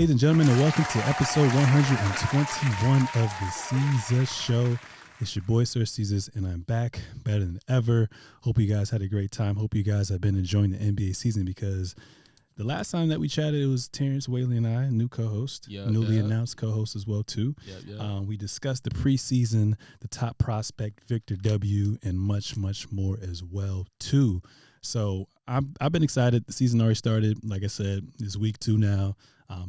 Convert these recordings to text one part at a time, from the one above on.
ladies and gentlemen, and welcome to episode 121 of the Show. It's your boy, Sirseezus, and I'm back better than ever. Hope you guys had a great time. Hope you guys have been enjoying the NBA season, because the last time that we chatted, it was Terrence Whaley and I, new co-host, newly announced co-host as well, too. We discussed the preseason, the top prospect, Victor W., and much, much more as well, too. So I've been excited. The season already started. Like I said, it's week 2 now.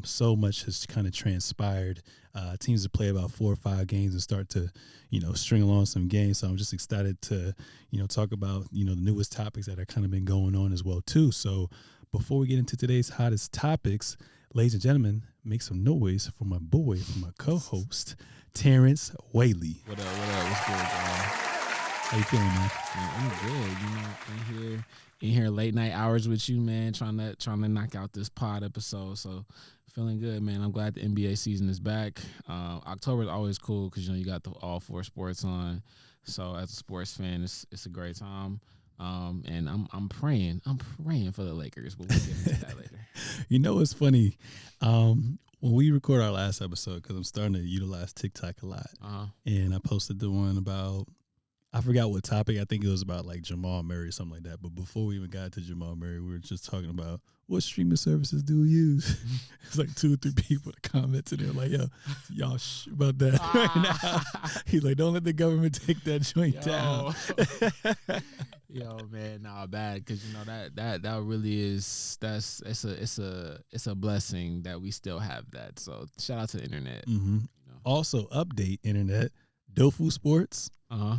So much has kind of transpired. Teams have played about 4 or 5 games and start to, string along some games. So I'm just excited to, talk about, the newest topics that are kind of been going on as well, too. So before we get into today's hottest topics, ladies and gentlemen, make some noise for my boy, for my co-host, Terrence Whaley. What up? What's good, y'all? How you feeling, man? I'm good. In here late night hours with you, man, trying to knock out this pod episode. So feeling good, man. I'm glad the NBA season is back. October is always cool because you got all 4 sports on. So as a sports fan, it's a great time. And I'm praying for the Lakers, but we'll get into that later. It's funny. When we record our last episode, because I'm starting to utilize TikTok a lot, and I posted the one about, I forgot what topic. I think it was about like Jamal Murray or something like that. But before we even got to Jamal Murray, we were just talking about what streaming services do we use. It's like 2 or 3 people that commented. They're like, yo, y'all about that right now. He's like, don't let the government take that joint down. Yo, man, nah, bad, because that really is, it's a blessing that we still have that. So shout out to the internet. Mm-hmm. Also, update internet. Dofu Sports.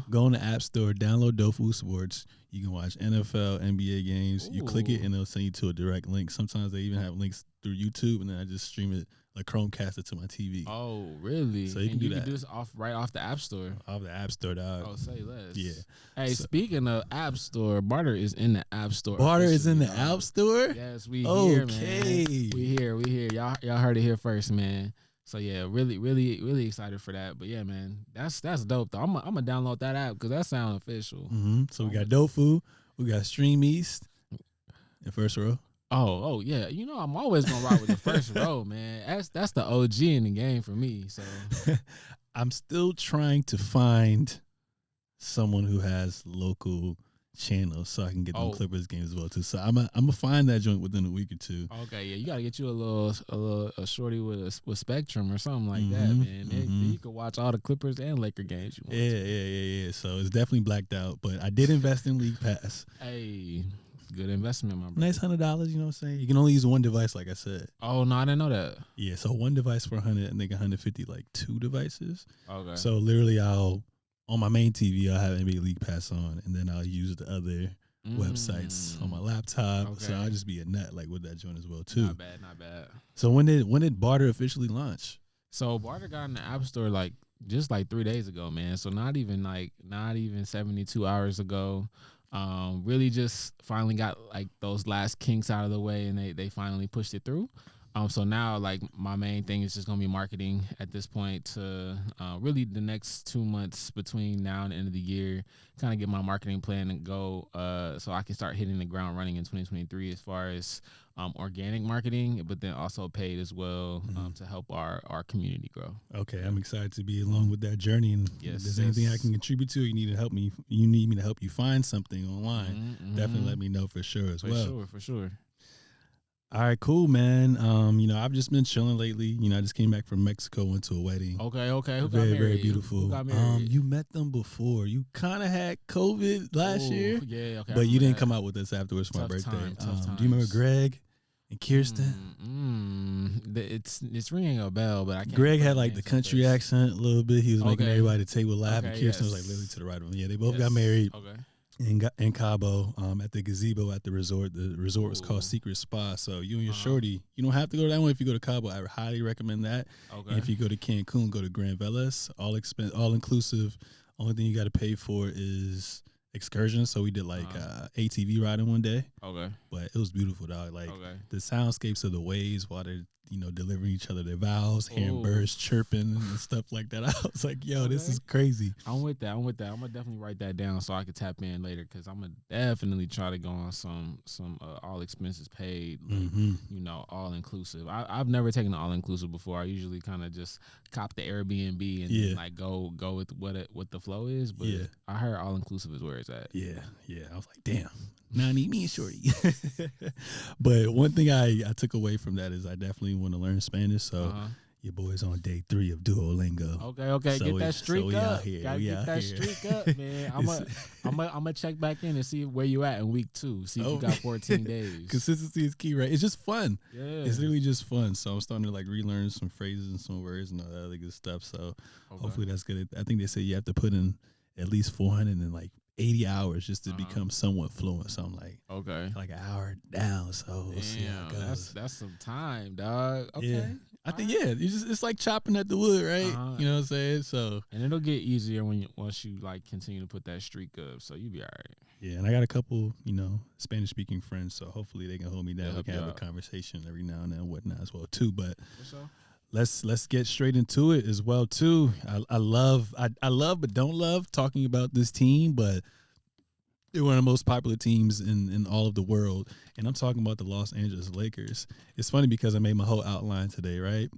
Go in the App Store, download Dofu Sports. You can watch NFL, NBA games. You click it, and they'll send you to a direct link. Sometimes they even have links through YouTube, and then I just stream it, like Chromecast it to my TV. Oh, really? So you can do that. You can do this right off the App Store. Off the App Store, dog. Oh, say less. Yeah. Hey, speaking of App Store, Barter is in the App Store. Barter is in the App Store? Yes, we here, man. Okay. We here. Y'all heard it here first, man. So yeah, really excited for that. But yeah, man, that's dope though. I'm gonna download that app because that sounds official. Mm-hmm. So we got Dofu, we got Stream East, and First Row. Oh yeah, I'm always gonna ride with the First Row, man. That's the OG in the game for me. So I'm still trying to find someone who has local channels so I can get them Clippers games as well too. So I'm gonna find that joint within a week or 2. Okay, yeah, you gotta get you a shorty with Spectrum or something like that, man. Then you can watch all the Clippers and Laker games you want. Yeah. So it's definitely blacked out, but I did invest in League Pass. Hey, good investment, my bro. Nice $100. You know what I'm saying? You can only use one device, like I said. Oh no, I didn't know that. Yeah, so one device for 100, I think 150, like 2 devices. Okay. So literally, on my main TV, I'll have NBA League Pass on, and then I'll use the other websites on my laptop. Okay. So I'll just be a nut like with that joint as well too. Not bad. So when did Barter officially launch? So Barter got in the App Store just 3 days ago, man. So not even 72 hours ago. Really just finally got those last kinks out of the way, and they finally pushed it through. So now, my main thing is just going to be marketing at this point to really the next 2 months between now and the end of the year, kind of get my marketing plan and go so I can start hitting the ground running in 2023 as far as organic marketing, but then also paid as well to help our community grow. Okay, I'm excited to be along with that journey. And if there's anything I can contribute to, you need me to help you find something online, definitely let me know for sure as well. For sure. All right, cool, man. I've just been chilling lately. I just came back from Mexico, went to a wedding. Okay. Who got very, married? very beautiful. Who got married? You met them before. You kind of had COVID last year. Yeah, okay. But you didn't come out with us afterwards for my birthday. Tough do you remember Greg and Kirsten? It's ringing a bell, but I can't. Greg had the country accent a little bit. He was making everybody at the table laugh, and Kirsten was literally to the right of him. Yeah, they both got married. Okay. In Cabo, at the gazebo at the resort. The resort was called Secret Spa. So you and your shorty, you don't have to go to that one if you go to Cabo. I highly recommend that. Okay. And if you go to Cancun, go to Grand Velas. All inclusive. Only thing you got to pay for is excursions. So we did ATV riding one day. Okay. But it was beautiful, dog. The soundscapes of the waves while they're delivering each other their vows, hearing birds chirping and stuff like that. I was like, yo, this is crazy. I'm with that. I'm gonna definitely write that down so I can tap in later, because I'm gonna definitely try to go on some all expenses paid, all inclusive. I've never taken an all inclusive before. I usually kind of just cop the Airbnb and then like go with what the flow is. But I heard all inclusive is where it's at. Yeah. I was like, damn. Now I need me and Shorty. But one thing I took away from that is I definitely want to learn Spanish. So your boy's on day 3 of Duolingo. Okay. So get that streak up. Gotta get that streak up, man. I'm gonna check back in and see where you at in week 2. See if you got 14 days. Consistency is key, right? It's just fun. Yeah. It's literally just fun. So I'm starting to like relearn some phrases and some words and all that other good stuff. So hopefully that's good. I think they say you have to put in at least 480 hours just to become somewhat fluent. So I'm like, like an hour down. So we'll see how it goes. That's some time, dog. Okay. Yeah. I think it's like chopping at the wood, right? You know what I'm saying? So and it'll get easier once you like continue to put that streak up. So you be all right. Yeah, and I got a couple, Spanish speaking friends, so hopefully they can hold me down. We can have a conversation every now and then and whatnot as well too. But let's get straight into it as well too. I love but don't love talking about this team, but they're one of the most popular teams in all of the world. And I'm talking about the Los Angeles Lakers. It's funny because I made my whole outline today, right?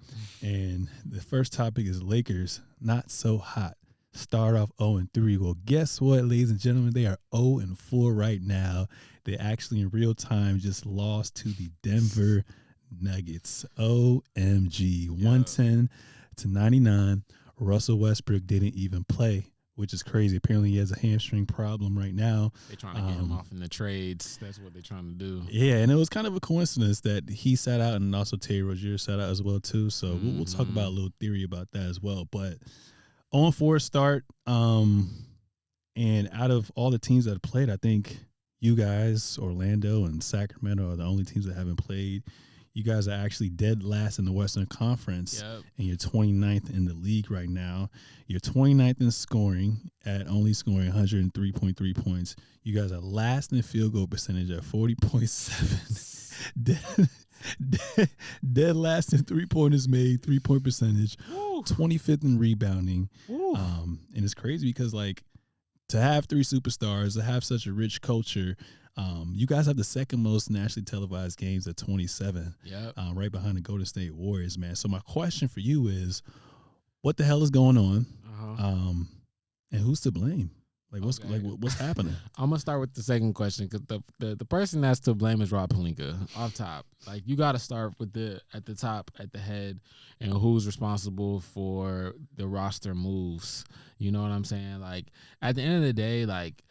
And the first topic is Lakers not so hot. Start off 0-3. Well, guess what, ladies and gentlemen? They are 0-4 right now. They actually in real time just lost to the Denver Nuggets. OMG. 110-99. Russell Westbrook didn't even play, which is crazy. Apparently he has a hamstring problem right now. They're trying to get him off in the trades. That's what they're trying to do. Yeah, and it was kind of a coincidence that he sat out and also Terry Rozier sat out as well too. So we'll talk about a little theory about that as well. But 0-4 start. And out of all the teams that have played, I think you guys, Orlando and Sacramento, are the only teams that haven't played. You guys are actually dead last in the Western Conference, and you're 29th in the league right now. You're 29th in scoring at only scoring 103.3 points. You guys are last in field goal percentage at 40.7. dead last in three-pointers made, 3-point percentage, 25th in rebounding. And it's crazy because, like, to have 3 superstars, to have such a rich culture, you guys have the second most nationally televised games at 27, right behind the Golden State Warriors, man. So my question for you is, what the hell is going on, and who's to blame? Like what's happening? I'm gonna start with the second question, because the person that's to blame is Rob Pelinka off top. Like, you got to start with at the top, at the head, and who's responsible for the roster moves. You know what I'm saying? Like, at the end of the day, like,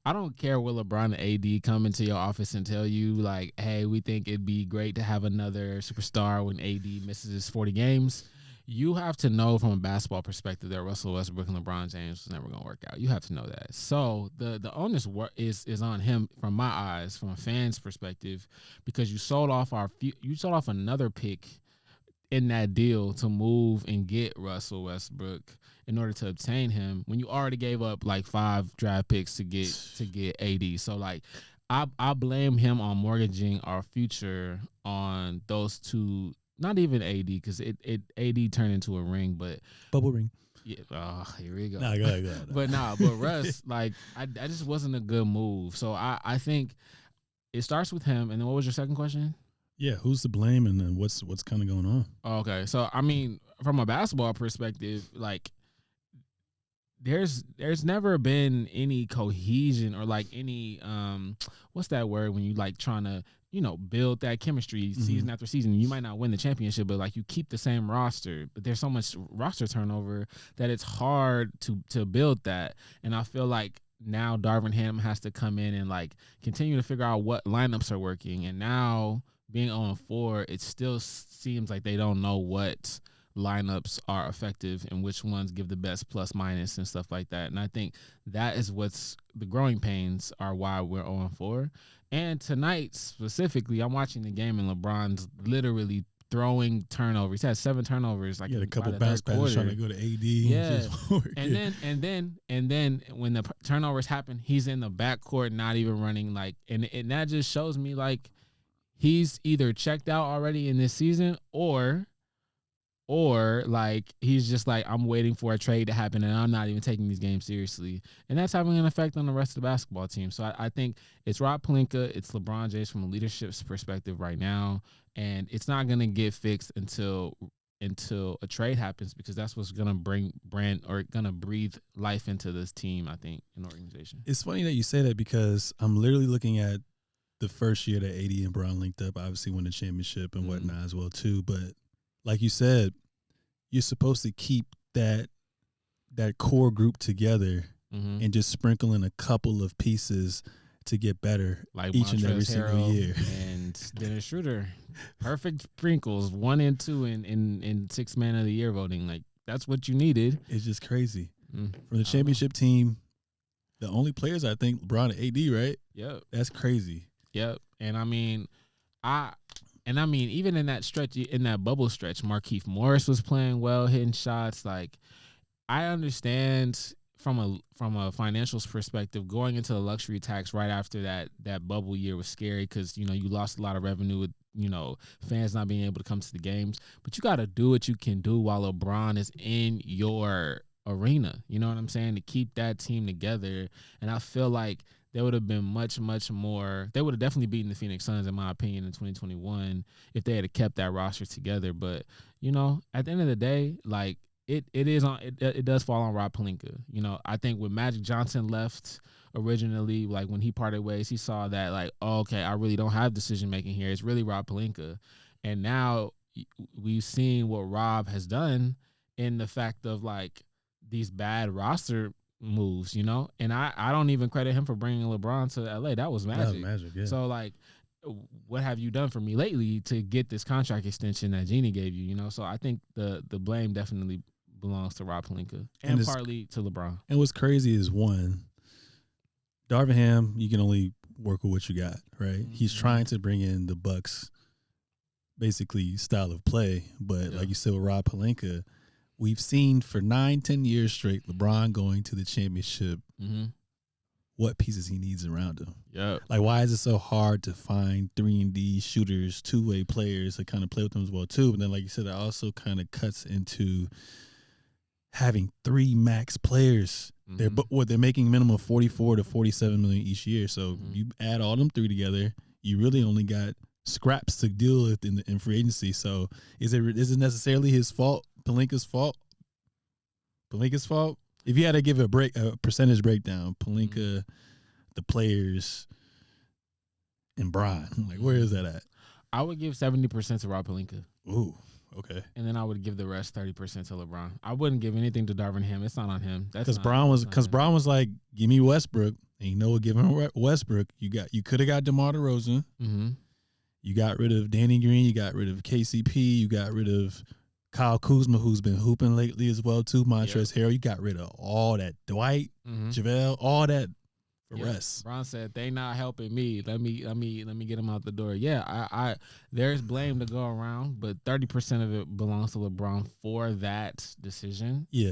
I don't care what LeBron and AD come into your office and tell you, like, hey, we think it'd be great to have another superstar when AD misses 40 games. You have to know from a basketball perspective that Russell Westbrook and LeBron James was never going to work out. You have to know that. So the onus is on him, from my eyes, from a fan's perspective, because you sold off another pick in that deal to move and get Russell Westbrook in order to obtain him, when you already gave up like 5 draft picks to get AD. So, like, I blame him on mortgaging our future on those two. Not even AD, because AD turned into a ring, but bubble ring. Yeah, here we go. Nah, go ahead. But Russ, like, I just wasn't a good move. So I think it starts with him. And then what was your second question? Yeah, who's to blame, and then what's kind of going on? Okay, so I mean, from a basketball perspective, like, there's never been any cohesion or like any what's that word when you like trying to build that chemistry season after season. You might not win the championship, but like you keep the same roster, but there's so much roster turnover that it's hard to build that. And I feel like now Darvin Ham has to come in and like continue to figure out what lineups are working. And now being 0-4, it still seems like they don't know what lineups are effective and which ones give the best plus minus and stuff like that. And I think that is what's the growing pains are why we're 0-4. And tonight specifically, I'm watching the game and LeBron's literally throwing turnovers. He had 7 turnovers. Like, a couple bounce passes trying to go to AD. Yeah, and then when the turnovers happen, he's in the backcourt, not even running. Like, and that just shows me like he's either checked out already in this season, or like he's just like, I'm waiting for a trade to happen and I'm not even taking these games seriously. And that's having an effect on the rest of the basketball team. So I think it's Rob Pelinka, it's LeBron James from a leadership perspective right now. And it's not going to get fixed until a trade happens, because that's what's going to bring going to breathe life into this team, I think, in the organization. It's funny that you say that, because I'm literally looking at the first year that AD and Bron linked up, obviously won the championship and whatnot as well too. But like you said, you're supposed to keep that core group together and just sprinkle in a couple of pieces to get better, like each and every single year. And Dennis Schroeder, perfect sprinkles, 1 and 2 in 6 Man of the Year voting. Like, that's what you needed. It's just crazy. From the championship team, the only players, I think, LeBron and AD, right? Yep. That's crazy. Yep. And I mean, even in that stretch, in that bubble stretch, Markieff Morris was playing well, hitting shots. Like, I understand from a financial perspective, going into the luxury tax right after that bubble year was scary, because you lost a lot of revenue with fans not being able to come to the games. But you got to do what you can do while LeBron is in your arena. You know what I'm saying? To keep that team together. And I feel like there would have been much, much more. They would have definitely beaten the Phoenix Suns, in my opinion, in 2021 if they had kept that roster together. But at the end of the day, like, it does fall on Rob Pelinka. I think when Magic Johnson left originally, like when he parted ways, he saw that, like, oh, okay, I really don't have decision making here. It's really Rob Pelinka. And now we've seen what Rob has done in the fact of, like, these bad roster moves, and I don't even credit him for bringing LeBron to LA. That was Magic. That was Magic, yeah. So, like, what have you done for me lately to get this contract extension that Jeannie gave you? So I think the blame definitely belongs to Rob Pelinka and partly to LeBron. And what's crazy is, one, Darvin Ham, you can only work with what you got, right? He's trying to bring in the Bucks basically style of play, but like you said with Rob Pelinka, we've seen for 9-10 years straight LeBron going to the championship. What pieces he needs around him. Yeah. Like, why is it so hard to find 3-and-D shooters, two-way players to kind of play with them as well too? But then, like you said, it also kind of cuts into having 3 max players. They're making minimum 44 to 47 million each year. So you add all them 3 together, you really only got scraps to deal with in free agency. So is it necessarily his fault? Pelinka's fault? If you had to give a percentage breakdown, Pelinka, the players, and Bron, like, where is that at? I would give 70% to Rob Pelinka. Ooh, okay. And then I would give the rest 30% to LeBron. I wouldn't give anything to Darvin Ham. It's not on him. Because Bron was like, give me Westbrook, and what, give him Westbrook. You could have got DeMar DeRozan. You got rid of Danny Green. You got rid of KCP. You got rid of Kyle Kuzma, who's been hooping lately as well too. Montrezl Harrell. You got rid of all that. Dwight, JaVale, all that for Russ. Bron said, they not helping me. Let me get them out the door. Yeah, I there's blame to go around, but 30% of it belongs to LeBron for that decision. Yeah.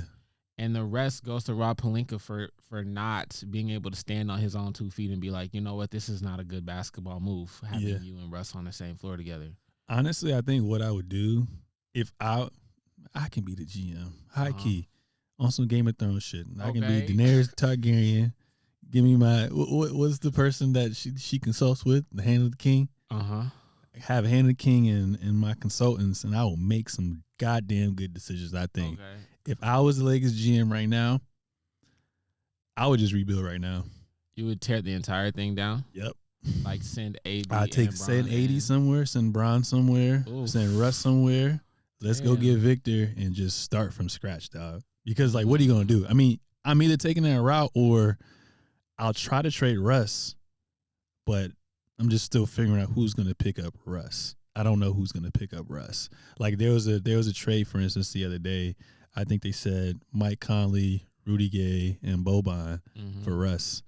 And the rest goes to Rob Pelinka for not being able to stand on his own 2 feet and be like, you know what, this is not a good basketball move, having you and Russ on the same floor together. Honestly, I think what I would do, if I can be the GM, high key, on some Game of Thrones shit. I can be Daenerys Targaryen. Give me my what's the person that she consults with? The Hand of the King. Have a Hand of the King and my consultants, and I will make some goddamn good decisions. I think if I was the Lakers GM right now, I would just rebuild right now. You would tear the entire thing down. Yep. Like send AD. Send AD somewhere. Send Bron somewhere. Oof. Send Russ somewhere. Let's go get Victor and just start from scratch, dog. Because, like, what are you going to do? I mean, I'm either taking that route or I'll try to trade Russ, but I'm just still figuring out who's going to pick up Russ. I don't know who's going to pick up Russ. Like, there was a trade, for instance, the other day. I think they said Mike Conley, Rudy Gay, and Boban for Russ.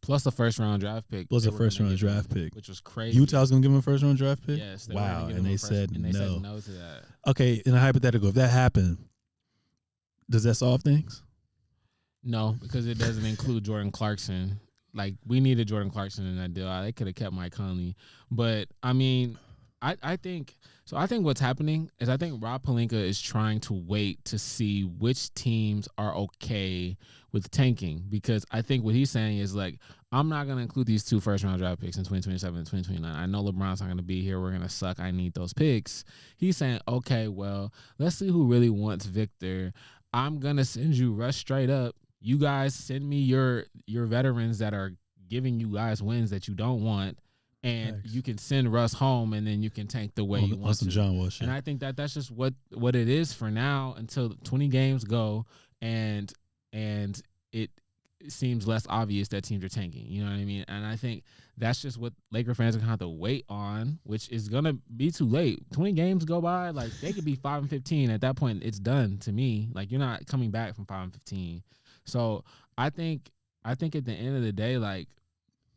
Plus a first-round draft pick. Which was crazy. Utah's going to give him a first-round draft pick? Yes. Wow, and they said no. They said no to that. Okay, in a hypothetical, if that happened, does that solve things? No, because it doesn't include Jordan Clarkson. like we needed Jordan Clarkson in that deal. They could have kept Mike Conley, but I mean, I think so. I think what's happening is I think Rob Pelinka is trying to wait to see which teams are okay with tanking, because I think what he's saying is like, I'm not going to include these 2 first-round draft picks in 2027 and 2029. I know LeBron's not going to be here. We're going to suck. I need those picks. He's saying, okay, well, let's see who really wants Victor. I'm going to send you Russ straight up. You guys send me your veterans that are giving you guys wins that you don't want, and Thanks. you can send Russ home, and then you can tank the way you want to. John Wall shit. And I think that's just what it is for now until 20 games go, and it seems less obvious that teams are tanking. You know what I mean? And I think that's just what Laker fans are going to have to wait on, which is going to be too late. 20 games go by, like they could be 5-15. At that point, it's done to me. Like, you're not coming back from 5-15. So I think at the end of the day, like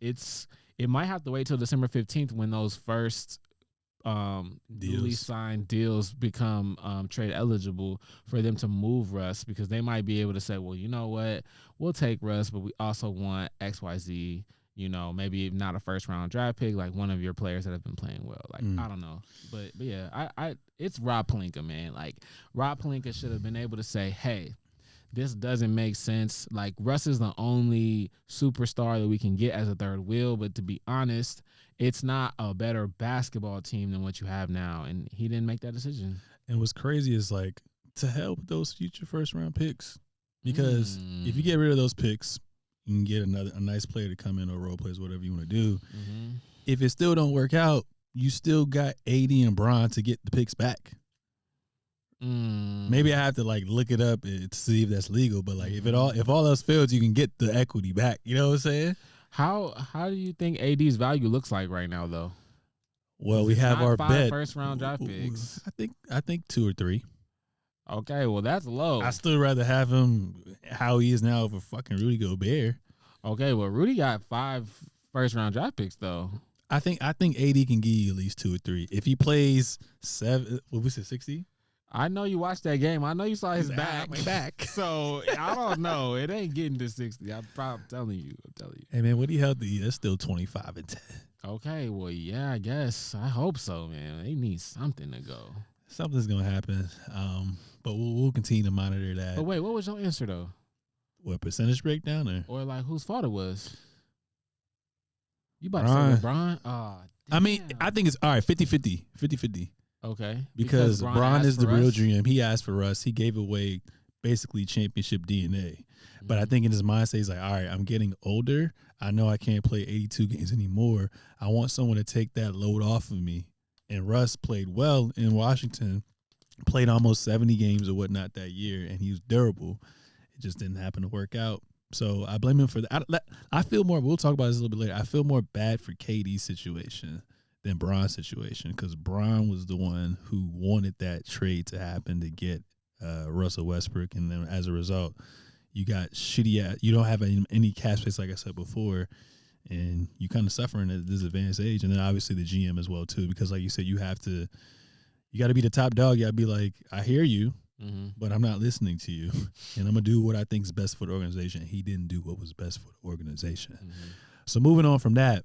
it might have to wait till December 15th when those first newly signed deals become trade eligible for them to move Russ, because they might be able to say, well, you know what, we'll take Russ, but we also want XYZ, you know, maybe not a first round draft pick, like one of your players that have been playing well. Like, I don't know. But yeah, I it's Rob Pelinka, man. Like, Rob Pelinka should have been able to say, hey, this doesn't make sense. Like, Russ is the only superstar that we can get as a third wheel, but to be honest, it's not a better basketball team than what you have now. And he didn't make that decision. And what's crazy is, like, to hell with those future first-round picks. Because if you get rid of those picks, you can get a nice player to come in, or role players, whatever you want to do. If it still don't work out, you still got AD and Bron to get the picks back. Maybe I have to like look it up to see if that's legal, but like if all else fails, you can get the equity back. You know what I'm saying? How do you think AD's value looks like right now, though? Well, we have our 5 bet. first round draft picks. I think 2 or 3. Okay, well that's low. I still rather have him how he is now over fucking Rudy Gobert. Okay, well Rudy got 5 first round draft picks though. I think AD can give you at least 2 or 3 if he plays 7. What was it, 60? I know you watched that game. I know you saw his back. My back. So I don't know. It ain't getting to 60. I'm telling you. Hey man, when he healthy, that's still 25 and 10. Okay, well yeah, I guess. I hope so, man. They need something to go. Something's gonna happen. But we'll continue to monitor that. But wait, what was your answer though? What, percentage breakdown or like whose fault it was? You about to say LeBron? Oh, damn. I mean, I think it's all right, 50-50. 50-50. Okay. Because Bron is the real GM. He asked for us. He gave away basically championship DNA. But I think in his mindset, he's like, all right, I'm getting older. I know I can't play 82 games anymore. I want someone to take that load off of me. And Russ played well in Washington, played almost 70 games or whatnot that year, and he was durable. It just didn't happen to work out. So I blame him for that. I feel more, we'll talk about this a little bit later, I feel more bad for KD's situation than Bron's situation, because Bron was the one who wanted that trade to happen to get Russell Westbrook, and then as a result, you got you don't have any cap space, like I said before, and you kind of suffering at this advanced age. And then obviously the GM as well too, because like you said, you got to be the top dog. You got to be like, I hear you, but I'm not listening to you, and I'm gonna do what I think is best for the organization. He didn't do what was best for the organization. So moving on from that,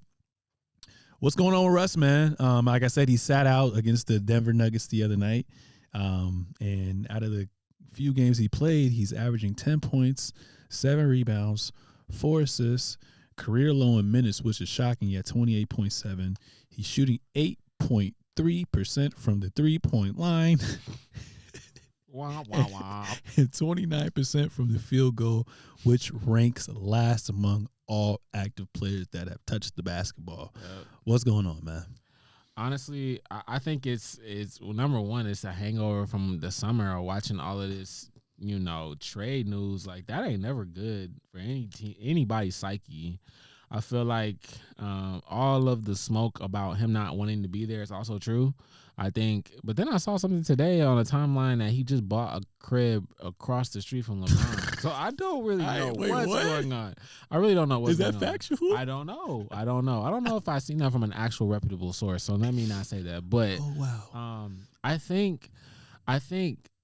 what's going on with Russ, man? Like I said, he sat out against the Denver Nuggets the other night. And out of the few games he played, he's averaging 10 points, 7 rebounds, 4 assists, career low in minutes, which is shocking at 28.7. He's shooting 8.3% from the 3-point line. Wow, wow, wow. And 29% from the field goal, which ranks last among all active players that have touched the basketball. Yep. What's going on, man? Honestly, I think it's well, number one, it's a hangover from the summer or watching all of this, trade news. Like, that ain't never good for anybody's psyche. I feel like all of the smoke about him not wanting to be there is also true, I think. But then I saw something today on a timeline that he just bought a crib across the street from LeBron. So I don't really know what's going on. I really don't know what's going on. Is that factual? I don't know. I don't know if I've seen that from an actual reputable source. So let me not say that. But I think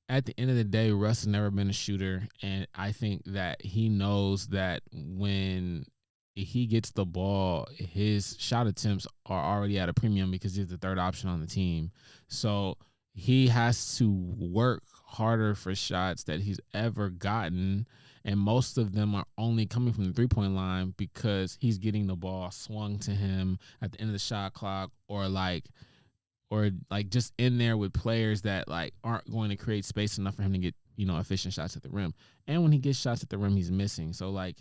at the end of the day, Russ has never been a shooter, and I think that he knows that when he gets the ball, his shot attempts are already at a premium because he's the third option on the team. So he has to work harder for shots that he's ever gotten. And most of them are only coming from the 3-point line because he's getting the ball swung to him at the end of the shot clock, or just in there with players that like aren't going to create space enough for him to get, efficient shots at the rim. And when he gets shots at the rim, he's missing. So like,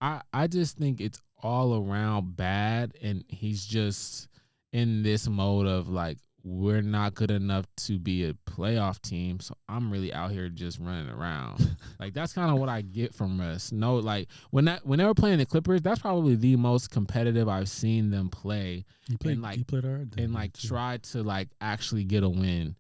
I just think it's all around bad, and he's just in this mode of like, we're not good enough to be a playoff team, so I'm really out here just running around. Like, that's kind of what I get from Russ. No, like when they were playing the Clippers, that's probably the most competitive I've seen them play. He played hard and like try to like actually get a win.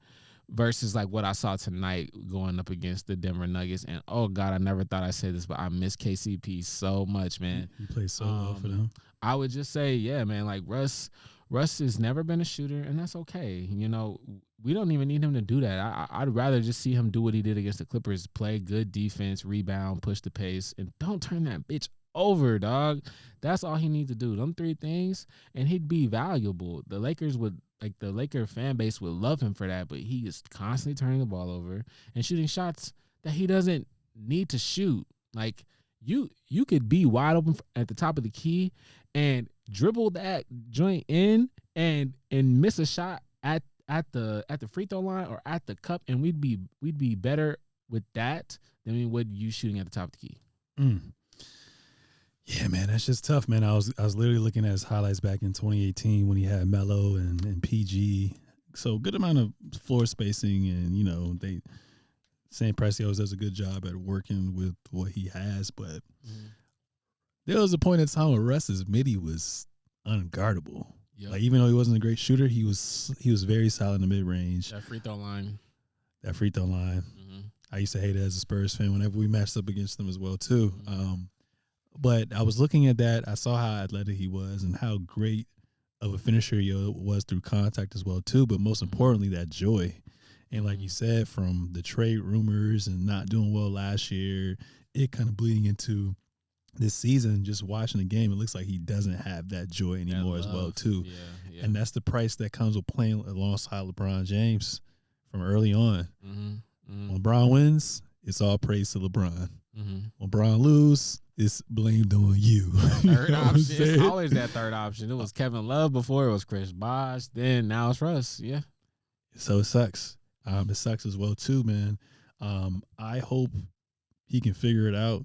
Versus like what I saw tonight going up against the Denver Nuggets. And oh God, I never thought I'd say this, but I miss KCP so much, man. He plays so well for them. I would just say, yeah, man, like Russ has never been a shooter, and that's okay. We don't even need him to do that. I'd rather just see him do what he did against the Clippers, play good defense, rebound, push the pace, and don't turn that bitch over, dog. That's all he needs to do. Them 3 things, and he'd be valuable. The Laker fan base would love him for that, but he is constantly turning the ball over and shooting shots that he doesn't need to shoot. Like, you could be wide open at the top of the key and dribble that joint in and miss a shot at the free throw line or at the cup, and we'd be better with that than we would you shooting at the top of the key. Yeah, man, that's just tough, man. I was literally looking at his highlights back in 2018 when he had Melo and PG. So good amount of floor spacing, and they St. Presti always does a good job at working with what he has. But there was a point in time where Russ's midi was unguardable. Yep. Like, even though he wasn't a great shooter, he was very solid in the mid range. That free throw line. Mm-hmm. I used to hate it as a Spurs fan whenever we matched up against them as well too. But I was looking at that. I saw how athletic he was and how great of a finisher he was through contact as well too. But most importantly, that joy. And like you said, from the trade rumors and not doing well last year, it kind of bleeding into this season, just watching the game, it looks like he doesn't have that joy anymore as well too. Yeah. And that's the price that comes with playing alongside LeBron James from early on. When LeBron wins, it's all praise to LeBron. When LeBron lose, it's blamed on you. Third option. It's always that third option. It was Kevin Love before, it was Chris Bosh, then now it's Russ. Yeah. So it sucks. It sucks as well too, man. I hope he can figure it out.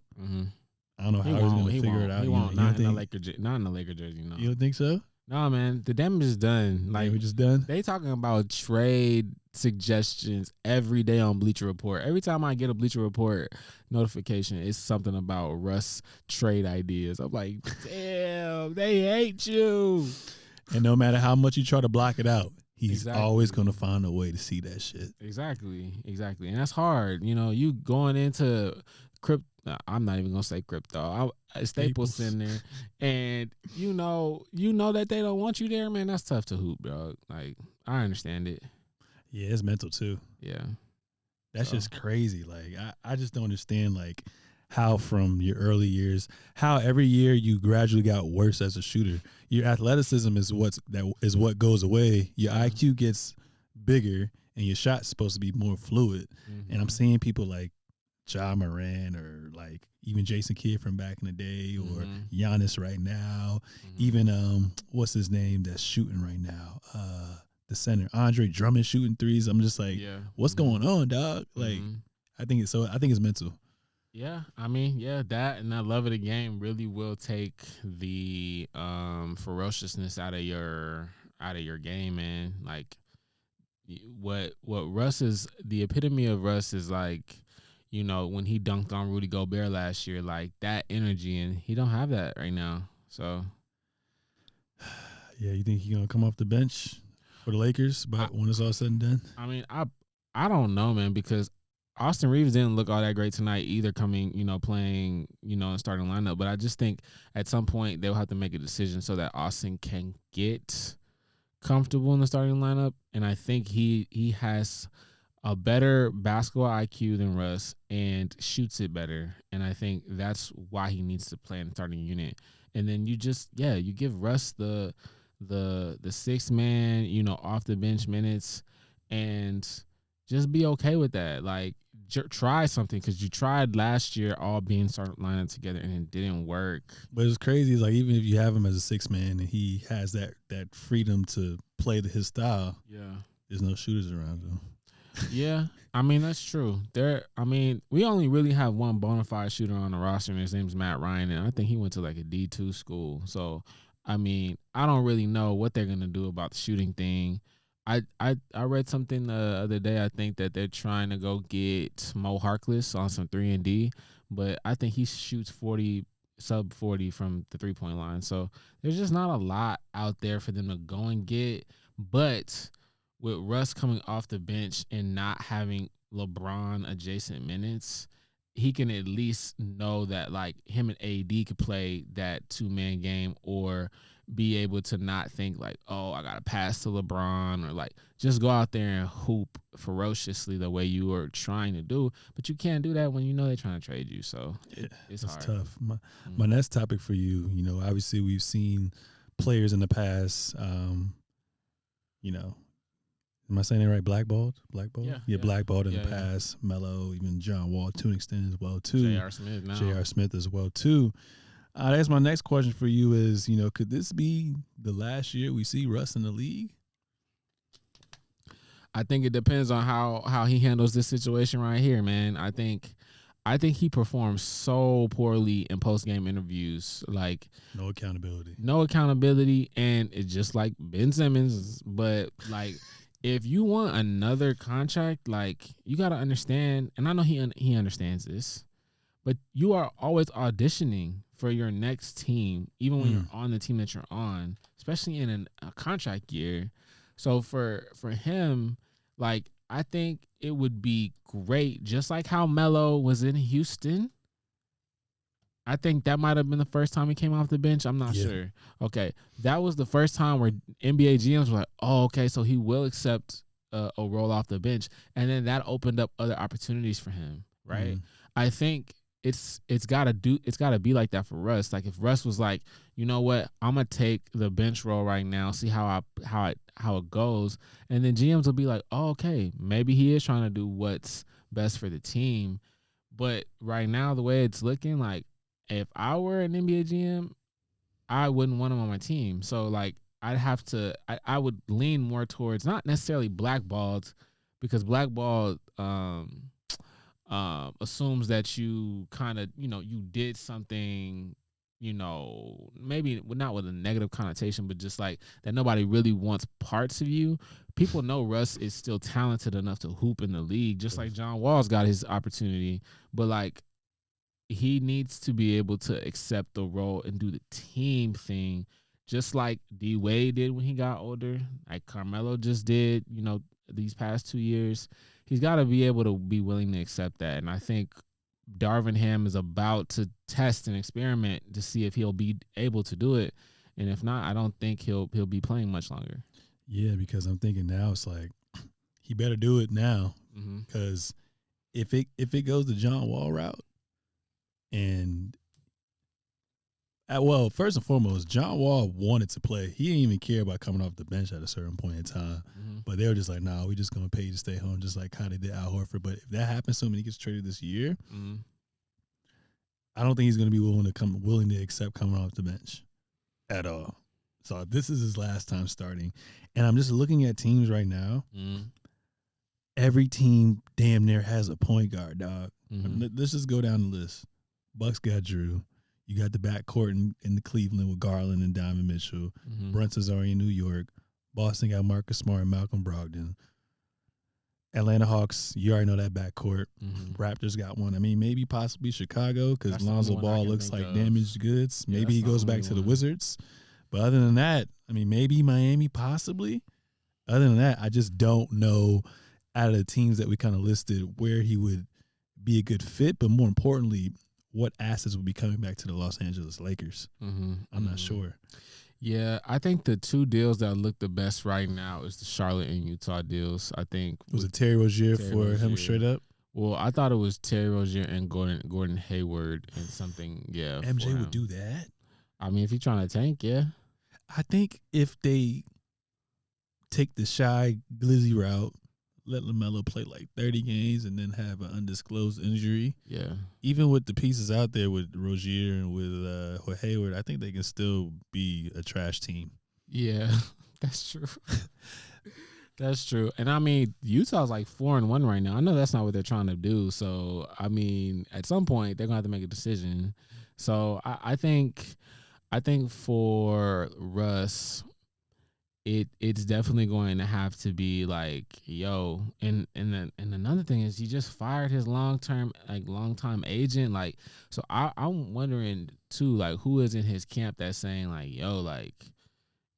I don't know how he's going to figure it out. He won't. Not in the Laker jersey. No. You don't think so? No, man. The damage is done. Like, we're just done. They talking about trade suggestions every day on Bleacher Report. Every time I get a Bleacher Report notification, it's something about Russ trade ideas. I'm like, damn, they hate you. And no matter how much you try to block it out, he's always going to find a way to see that shit. Exactly. And that's hard. You going into I'm not even gonna say crypto. Staples Center, and you know that they don't want you there, man. That's tough to hoop, dog. Like, I understand it. Yeah, it's mental too. Yeah, that's just crazy. Like, I just don't understand like how from your early years, how every year you gradually got worse as a shooter. Your athleticism is what goes away. Your IQ gets bigger, and your shot's supposed to be more fluid. And I'm seeing people like Ja Morant or like even Jason Kidd from back in the day, or Giannis right now, even what's his name that's shooting right now, the center Andre Drummond shooting threes. I'm just like, what's going on, dog? Like, I think it's mental. Yeah, I mean, that and that love of the game really will take the ferociousness out of your game, man. Like, what Russ is, the epitome of Russ is like, when he dunked on Rudy Gobert last year, like that energy, and he don't have that right now. So, yeah, you think he's gonna come off the bench for the Lakers, but when it's all said and done? I mean, I don't know, man, because Austin Reeves didn't look all that great tonight either, playing, and starting lineup. But I just think at some point they'll have to make a decision so that Austin can get comfortable in the starting lineup, and I think he has a better basketball IQ than Russ and shoots it better. And I think that's why he needs to play in the starting unit. And then you give Russ the 6-man, off the bench minutes, and just be okay with that. Like, try something, because you tried last year all being started lined up together and it didn't work. But it's crazy. It's like, even if you have him as a 6-man and he has that freedom to play his style, there's no shooters around him. Yeah, I mean, that's true. We only really have one bona fide shooter on the roster, and his name's Matt Ryan, and I think he went to like a D2 school. So, I mean, I don't really know what they're gonna do about the shooting thing. I read something the other day. I think that they're trying to go get Mo Harkless on some 3-and-D, but I think he shoots sub 40 from the 3-point line. So there's just not a lot out there for them to go and get. But with Russ coming off the bench and not having LeBron adjacent minutes, he can at least know that, like, him and AD could play that 2-man game, or be able to not think like, oh, I got to pass to LeBron, or like just go out there and hoop ferociously the way you were trying to do. But you can't do that when they're trying to trade you. So it's hard. Tough. My next topic for you, obviously we've seen players in the past, am I saying it right? Blackballed? Yeah, blackballed in the past. Melo, even John Wall to an extent as well too. J.R. Smith now. J.R. Smith as well too. That's my next question for you is, could this be the last year we see Russ in the league? I think it depends on how he handles this situation right here, man. I think he performs so poorly in post-game interviews. Like, no accountability, and it's just like Ben Simmons. But like, if you want another contract, like, you got to understand, and I know he understands this, but you are always auditioning for your next team, even when you're on the team that you're on, especially in a contract year. So for him, like, I think it would be great, just like how Melo was in Houston. I think that might have been the first time he came off the bench. I'm not sure. Okay, that was the first time where NBA GMs were like, oh, okay, so he will accept a role off the bench. And then that opened up other opportunities for him, right? I think it's gotta be like that for Russ. Like, if Russ was like, you know what, I'm gonna take the bench role right now, see how it goes, and then GMs will be like, oh, okay, maybe he is trying to do what's best for the team. But right now, the way it's looking, like, if I were an NBA GM, I wouldn't want him on my team. So, like, I would lean more towards not necessarily blackballed, because blackballed assumes that you kind of, you did something, maybe not with a negative connotation, but just like that nobody really wants parts of you. People know Russ is still talented enough to hoop in the league, just like John Wall's got his opportunity. But, like, he needs to be able to accept the role and do the team thing, just like D Wade did when he got older, like Carmelo just did, these past 2 years. He's got to be able to be willing to accept that. And I think Darvin Ham is about to test and experiment to see if he'll be able to do it. And if not, I don't think he'll be playing much longer. Yeah, because I'm thinking now it's like, he better do it now, because if it goes the John Wall route, and first and foremost, John Wall wanted to play. He didn't even care about coming off the bench at a certain point in time. But they were just like, nah, we just going to pay you to stay home, just like how they did Al Horford. But if that happens to him and he gets traded this year, I don't think he's going to be willing to accept coming off the bench at all. So this is his last time starting. And I'm just looking at teams right now. Every team damn near has a point guard, dog. Let's just go down the list. Bucks got Drew. You got the backcourt in the Cleveland with Garland and Donovan Mitchell. Brunson's already in New York. Boston got Marcus Smart and Malcolm Brogdon. Atlanta Hawks, you already know that backcourt. Raptors got one. I mean, maybe possibly Chicago, because Lonzo Ball looks like damaged goods. Maybe he goes back to the Wizards. But other than that, I mean, maybe Miami possibly. Other than that, I just don't know, out of the teams that we kind of listed, where he would be a good fit. But more importantly, what assets would be coming back to the Los Angeles Lakers. I'm not sure. Yeah, I think the two deals that look the best right now is the Charlotte and Utah deals. I think Was it Terry Rozier Terry for him Rozier. straight up? Well, I thought it was Terry Rozier and Gordon Hayward and something. Yeah, MJ for would him. do that. I mean, if you're trying to tank, yeah. I think if they take the shy glizzy route, let LaMelo play like 30 games and then have an undisclosed injury. Yeah. Even with the pieces out there with Rozier and with Hayward, I think they can still be a trash team. Yeah, that's true. That's true. And I mean, Utah's like 4-1 right now. I know that's not what they're trying to do. So, I mean, at some point they're gonna have to make a decision. So I think for Russ, it's definitely going to have to be like, yo, and another thing is he just fired his long-time agent. Like, so I'm wondering too, like, who is in his camp that's saying like, yo, like,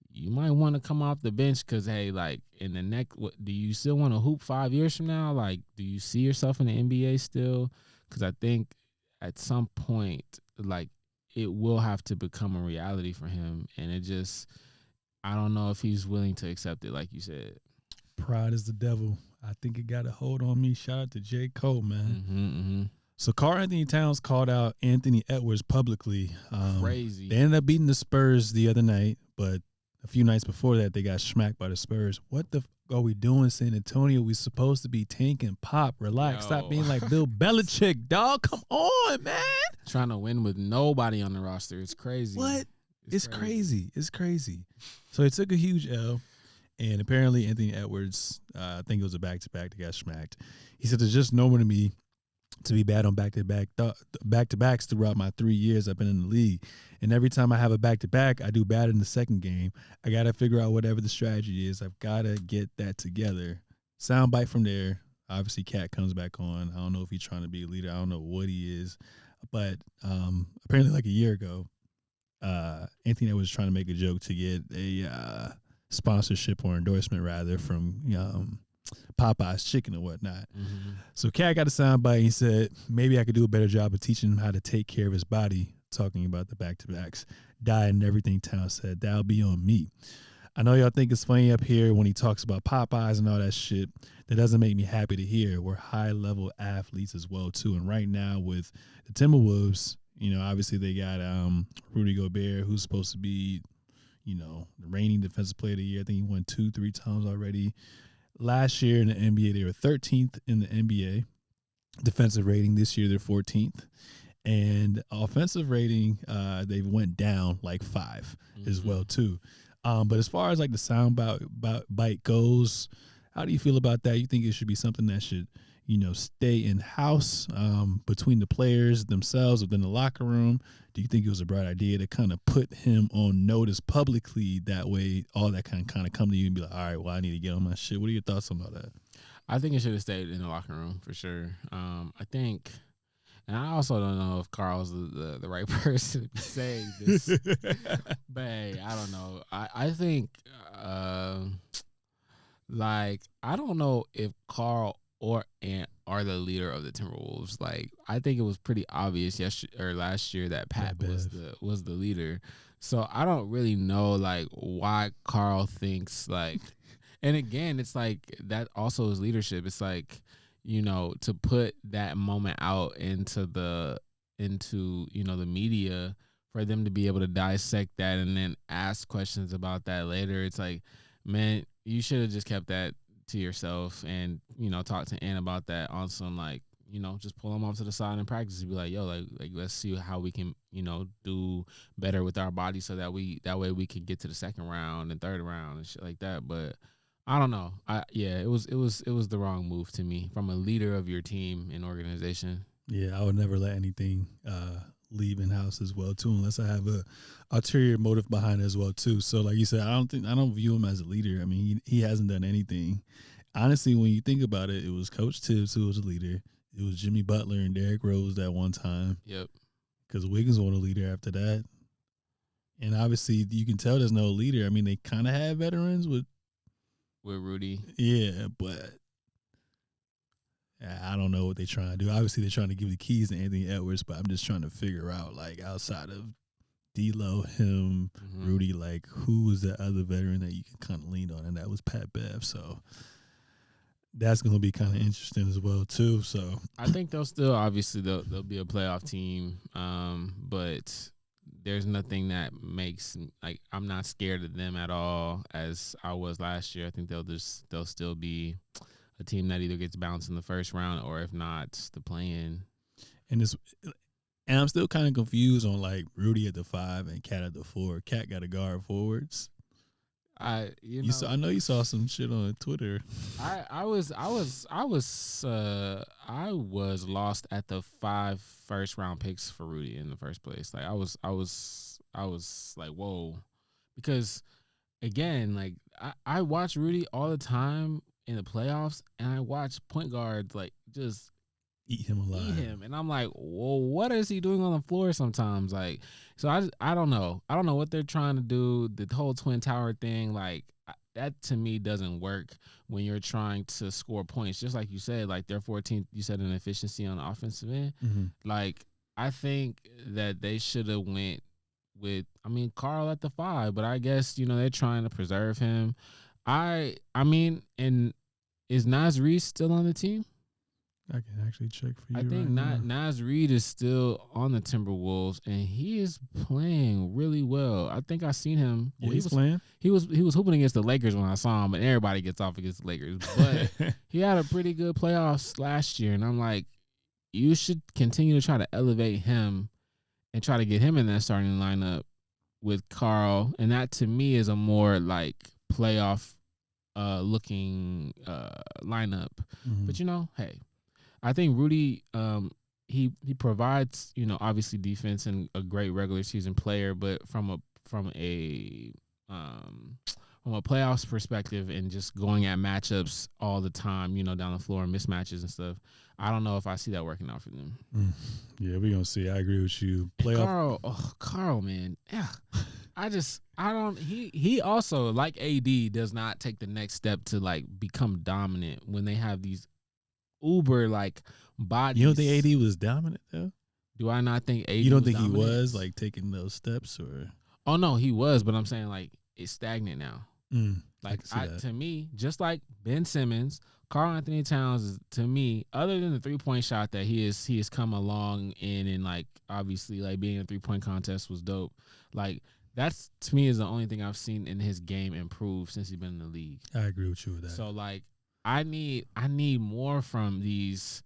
you might want to come off the bench because, hey, like, in the next, do you still want to hoop 5 years from now? Like, do you see yourself in the NBA still? Because I think at some point, like, it will have to become a reality for him, and it just, I don't know if he's willing to accept it, like you said. Pride is the devil. I think it got a hold on me. Shout out to J. Cole, man. Mm-hmm. So Karl Anthony Towns called out Anthony Edwards publicly. Crazy. They ended up beating the Spurs the other night, but a few nights before that, they got smacked by the Spurs. What the are we doing, San Antonio? We supposed to be tanking. Pop, relax. Yo. Stop being like Bill Belichick, dog. Come on, man. Trying to win with nobody on the roster. It's crazy. What? It's crazy. It's crazy. So they took a huge L, and apparently Anthony Edwards, I think it was a back-to-back that got smacked. He said, there's just no one to be bad on back-to-backs throughout my 3 years I've been in the league. And every time I have a back-to-back, I do bad in the second game. I got to figure out whatever the strategy is. I've got to get that together. Soundbite from there. Obviously, Cat comes back on. I don't know if he's trying to be a leader. I don't know what he is. But apparently like a year ago, Anthony was trying to make a joke to get a sponsorship or endorsement, rather, from Popeye's chicken or whatnot. Mm-hmm. So Cat got a soundbite. He said, maybe I could do a better job of teaching him how to take care of his body, talking about the back-to-backs, diet and everything. Town said, that'll be on me. I know y'all think it's funny up here when he talks about Popeyes and all that shit. That doesn't make me happy to hear. We're high-level athletes as well, too. And right now with the Timberwolves, you know, obviously they got Rudy Gobert, who's supposed to be, you know, the reigning defensive player of the year. I think he won 2-3 times already. Last year in the NBA, they were 13th in the NBA defensive rating. This year, they're 14th. And offensive rating, they went down like 5 as well, too. But as far as like the sound bite goes, how do you feel about that? You think it should be something that should, you know, stay in-house between the players themselves within the locker room? Do you think it was a bright idea to kind of put him on notice publicly? That way all that kind of come to you and be like, all right, well, I need to get on my shit. What are your thoughts on all that? I think it should have stayed in the locker room for sure. I think, and I also don't know if Carl's the right person to be saying this, but hey, I don't know. I think, like, I don't know if Carl or Ant are the leader of the Timberwolves. Like, I think it was pretty obvious last year that Pat was the leader. So I don't really know like why Carl thinks like, and again, it's like that also is leadership. It's like, you know, to put that moment out into you know, the media for them to be able to dissect that and then ask questions about that later. It's like, man, you should have just kept that to yourself and, you know, talk to Ann about that on some, like, you know, just pull them off to the side in practice and be like, yo, like let's see how we can, you know, do better with our body so that way we can get to the second round and third round and shit like that. But I don't know. It was the wrong move to me from a leader of your team and organization. Yeah, I would never let anything leave in house as well too, unless I have a ulterior motive behind it as well too. So like you said, I don't view him as a leader. I mean, he hasn't done anything. Honestly, when you think about it, it was Coach Tibbs who was a leader. It was Jimmy Butler and Derrick Rose that one time. Yep. Because Wiggins was a leader after that. And obviously, you can tell there's no leader. I mean, they kind of had veterans with Rudy. Yeah, but I don't know what they're trying to do. Obviously, they're trying to give the keys to Anthony Edwards, but I'm just trying to figure out, like, outside of D'Lo, him, Rudy. Like, who was the other veteran that you can kind of lean on? And that was Pat Bev. So that's going to be kind of interesting as well too. So I think they'll still obviously they'll be a playoff team, but there's nothing that makes like I'm not scared of them at all as I was last year. I think they'll still be a team that either gets bounced in the first round or if not the play-in. And I'm still kind of confused on like Rudy at the 5 and Cat at the 4. Cat got to guard forwards. I know you saw some shit on Twitter. I was lost at the 5 first round picks for Rudy in the first place. Like I was like, whoa, because again, like I watch Rudy all the time in the playoffs, and I watch point guards like just eat him alive. And I'm like, whoa, what is he doing on the floor sometimes? Like, so I don't know. I don't know what they're trying to do. The whole Twin Tower thing, like that to me doesn't work when you're trying to score points. Just like you said, like their 14th, you said an efficiency on the offensive end. Like, I think that they should have went with, Carl at the 5, but I guess, they're trying to preserve him. And is Naz Reid still on the team? I can actually check for you. I think Naz Reid is still on the Timberwolves, and he is playing really well. I think I seen him. Yeah, he's playing. He was hooping against the Lakers when I saw him, and everybody gets off against the Lakers. But he had a pretty good playoffs last year, and I'm like, you should continue to try to elevate him and try to get him in that starting lineup with Carl, and that to me is a more like playoff looking lineup. But hey. I think Rudy, he provides, obviously defense and a great regular season player, but from a playoffs perspective and just going at matchups all the time, down the floor and mismatches and stuff, I don't know if I see that working out for them. Yeah, we're gonna see. I agree with you. Carl, man, yeah. He also, like AD, does not take the next step to like become dominant when they have these uber like bodies. You don't think AD was dominant though? Do I not think AD? You don't think dominant? He was like taking those steps, or? Oh no, he was, but I'm saying like it's stagnant now. Like to me, just like Ben Simmons, Karl Anthony Towns is, to me, other than the 3-point shot that he has come along in, and like obviously like being in a 3-point contest was dope. Like that's to me is the only thing I've seen in his game improve since he's been in the league. I agree with you with that. So like. I need more from these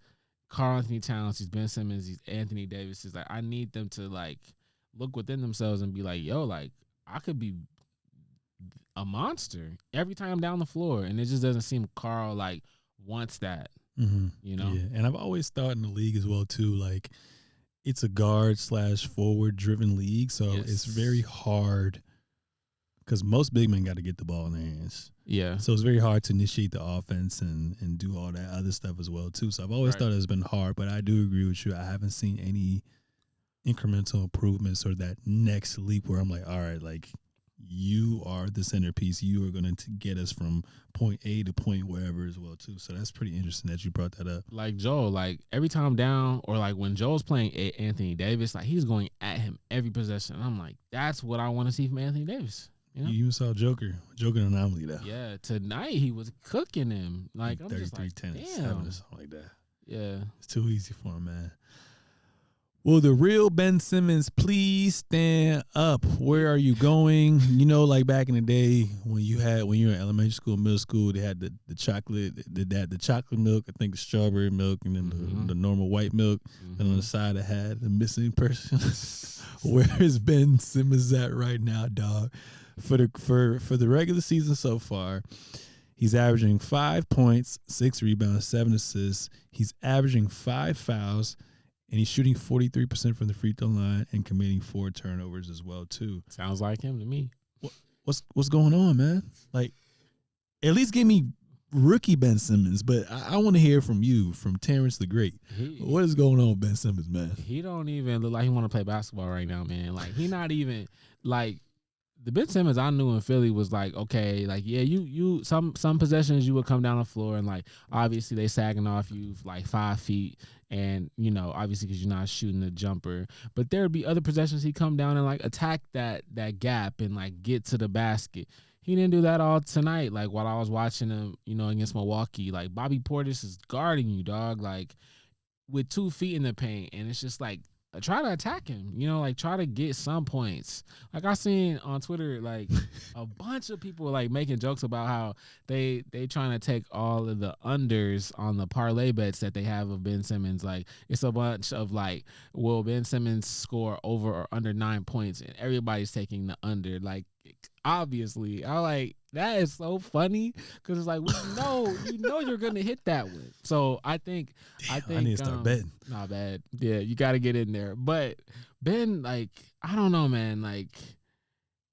Karl Anthony Towns, these Ben Simmons, these Anthony Davises. Like I need them to like look within themselves and be like, yo, like I could be a monster every time I'm down the floor, and it just doesn't seem Karl like wants that. Yeah, and I've always thought in the league as well too, like it's a guard/forward driven league, so it's very hard because most big men got to get the ball in their hands. Yeah. So it's very hard to initiate the offense and do all that other stuff as well too. So I've always thought it's been hard, but I do agree with you. I haven't seen any incremental improvements or that next leap where I'm like, all right, like you are the centerpiece. You are going to get us from point A to point wherever as well too. So that's pretty interesting that you brought that up. Like Joel, like every time I'm down, or like when Joel's playing Anthony Davis, like he's going at him every possession. And I'm like, that's what I want to see from Anthony Davis. You even saw Joker anomaly though. Yeah, tonight he was cooking him. Like I'm 33, just like, 10, damn. 7 or something like that. Yeah, it's too easy for him, man. Will the real Ben Simmons please stand up? Where are you going? Like back in the day when you were in elementary school, middle school, they had the chocolate, the chocolate milk, I think the strawberry milk, and then the normal white milk, and on the side it had the missing person. Where is Ben Simmons at right now, dog? For the regular season so far, he's averaging 5 points, 6 rebounds, 7 assists. He's averaging 5 fouls, and he's shooting 43% from the free throw line and committing 4 turnovers as well too. Sounds like him to me. What's going on, man? Like, at least give me rookie Ben Simmons, but I want to hear from you, from Terrence the Great. What is going on with Ben Simmons, man? He don't even look like he want to play basketball right now, man. Like he not even like. the Ben Simmons I knew in Philly was like, okay, like, yeah, you some possessions you would come down the floor and like obviously they sagging off you like 5 feet, and you know obviously because you're not shooting the jumper, but there would be other possessions he come down and like attack that gap and like get to the basket. He didn't do that all tonight. Like while I was watching him, you know, against Milwaukee, like Bobby Portis is guarding you, dog, like with 2 feet in the paint, and it's just like, try to attack him, you know, like try to get some points. Like I seen on Twitter, like a bunch of people like making jokes about how they trying to take all of the unders on the parlay bets that they have of Ben Simmons. Like it's a bunch of like, will Ben Simmons score over or under 9 points, and everybody's taking the under. Like obviously, I like that is so funny because it's like you know you're gonna hit that one. So I think I need to start betting. Not bad. Yeah, you got to get in there. But Ben, like, I don't know, man. Like,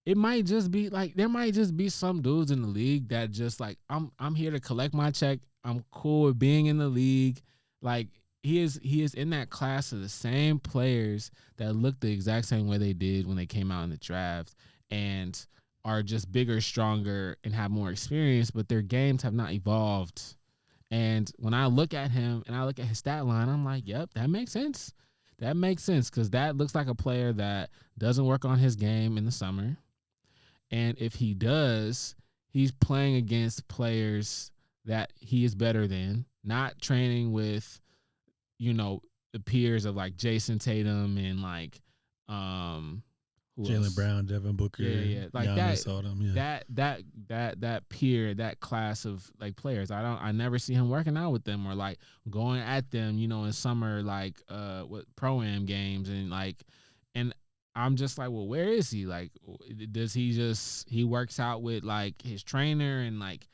it might just be like there might just be some dudes in the league that just like I'm here to collect my check. I'm cool with being in the league. Like he is in that class of the same players that look the exact same way they did when they came out in the draft and are just bigger, stronger, and have more experience, but their games have not evolved. And when I look at him and I look at his stat line, I'm like, yep, that makes sense. That makes sense because that looks like a player that doesn't work on his game in the summer. And if he does, he's playing against players that he is better than, not training with, you know, the peers of like Jason Tatum and like Jaylen Brown, Devin Booker, yeah, like Giannis, all them, yeah. that peer, that class of like players. I never see him working out with them or like going at them, you know, in summer like what pro-am games and like, and I'm just like, well, where is he? Like, does he works out with like his trainer and like,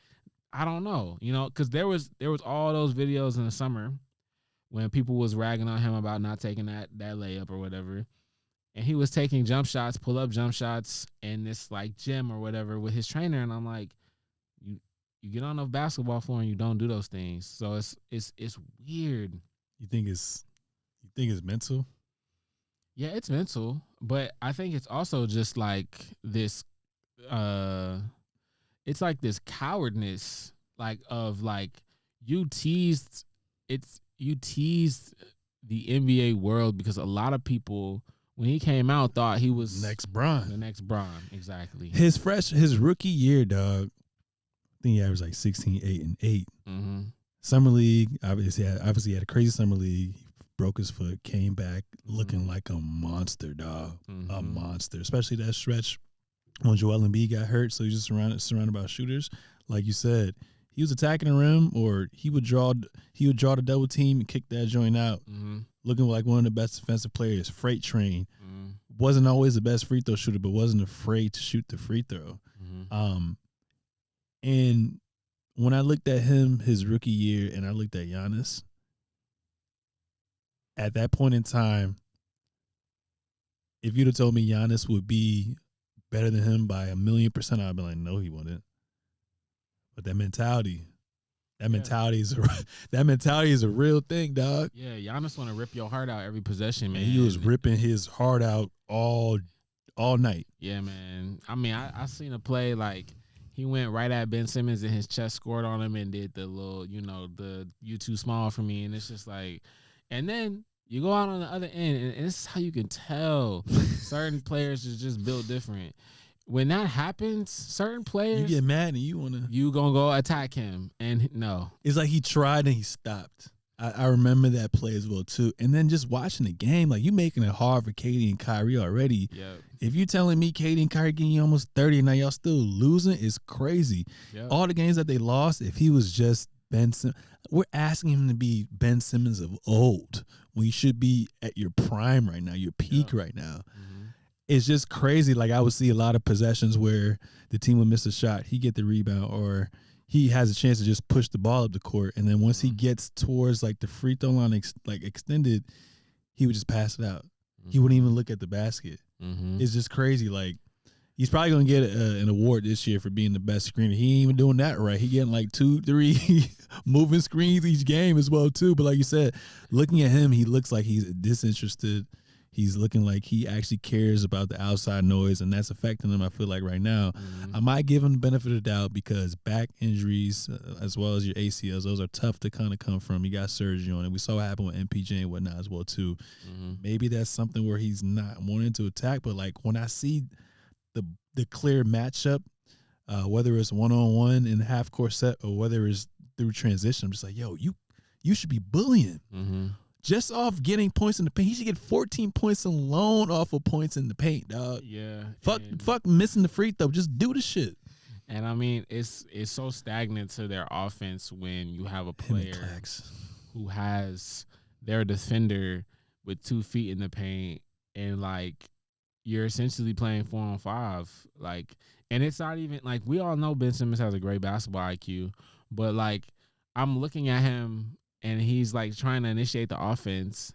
I don't know, you know, because there was all those videos in the summer when people was ragging on him about not taking that layup or whatever. And he was taking jump shots, pull up jump shots in this like gym or whatever with his trainer. And I'm like, you get on a basketball floor and you don't do those things. So it's weird. You think it's mental? Yeah, it's mental. But I think it's also just like this it's like this cowardness like of like you teased the NBA world because a lot of people when he came out thought he was the next Bron, exactly. His rookie year, dog. I think he averaged like 16, 8, and 8. Mm-hmm. Summer league, obviously had a crazy summer league. He broke his foot, came back looking like a monster, dog. A monster, especially that stretch when Joel Embiid got hurt. So he's just surrounded by shooters. Like you said, he was attacking the rim, or he would draw the double team and kick that joint out. Mm-hmm. Looking like one of the best defensive players. Freight train. Mm-hmm. Wasn't always the best free throw shooter, but wasn't afraid to shoot the free throw. Mm-hmm. And when I looked at him his rookie year and I looked at Giannis, at that point in time, if you'd have told me Giannis would be better than him by 1,000,000%, I'd be like, no, he wouldn't. But that mentality is a real thing, dog. Yeah, Giannis want to rip your heart out every possession, man. And he was ripping his heart out all night. Yeah, man. I mean, I seen a play like he went right at Ben Simmons and his chest scored on him and did the little, you know, the you too small for me, and it's just like, and then you go out on the other end, and this is how you can tell certain players is just built different. When that happens, certain players, you get mad and you gonna go attack him, and no, it's like he tried and he stopped. I remember that play as well too. And then just watching the game, like you making it hard for KD and Kyrie already. Yep. If you telling me KD and Kyrie getting you almost 30 and now y'all still losing, it's crazy. Yep. All the games that they lost, if he was just Ben Simmons, we're asking him to be Ben Simmons of old when you should be at your prime right now, your peak right now. Mm-hmm. It's just crazy. Like I would see a lot of possessions where the team would miss a shot, he get the rebound, or he has a chance to just push the ball up the court, and then once he gets towards like the free throw line extended, he would just pass it out. Mm-hmm. He wouldn't even look at the basket. Mm-hmm. It's just crazy. Like he's probably gonna get an award this year for being the best screener. He ain't even doing that right. He getting like 2-3 moving screens each game as well too. But like you said, looking at him, he looks like he's disinterested. He's looking like he actually cares about the outside noise, and that's affecting him, I feel like, right now. I might give him the benefit of the doubt because back injuries, as well as your ACLs, those are tough to kind of come from. You got surgery on it. We saw what happened with MPJ and whatnot as well, too. Maybe that's something where he's not wanting to attack, but, like, when I see the clear matchup, whether it's one-on-one in the half-court set or whether it's through transition, I'm just like, yo, you should be bullying. Just off getting points in the paint. He should get 14 points alone off of points in the paint, dog. Yeah. Fuck missing the free throw. Just do the shit. And I mean, it's so stagnant to their offense when you have a player who has their defender with 2 feet in the paint, and like you're essentially playing 4-on-5. Like, and it's not even like, we all know Ben Simmons has a great basketball IQ, but like I'm looking at him and he's like trying to initiate the offense,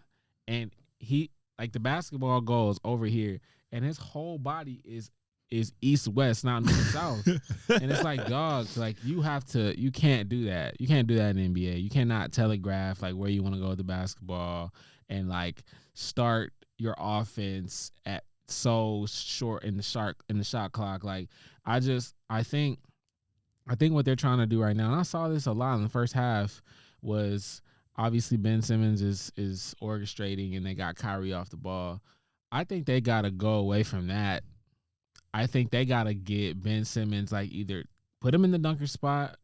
and he like the basketball goes over here, and his whole body is east-west, not north-south. And it's like, dog, like you can't do that. You can't do that in the NBA. You cannot telegraph like where you want to go with the basketball and like start your offense at so short in the shot clock. Like I think what they're trying to do right now, and I saw this a lot in the first half, was obviously Ben Simmons is orchestrating and they got Kyrie off the ball. I think they got to go away from that. I think they got to get Ben Simmons, like either put him in the dunker spot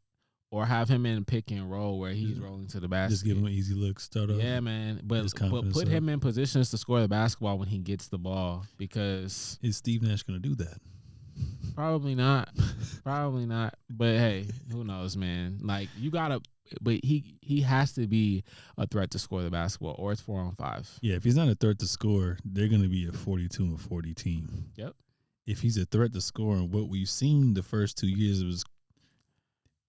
or have him in pick and roll where he's rolling to the basket. Just give him an easy look, start off. Yeah, man. But put him in positions to score the basketball when he gets the ball, because is Steve Nash going to do that? Probably not. Probably not. But hey, who knows, man? Like you gotta, but he has to be a threat to score the basketball, or it's 4-on-5. Yeah, if he's not a threat to score, they're gonna be a 42-40 team. Yep. If he's a threat to score, and what we've seen the first 2 years, it was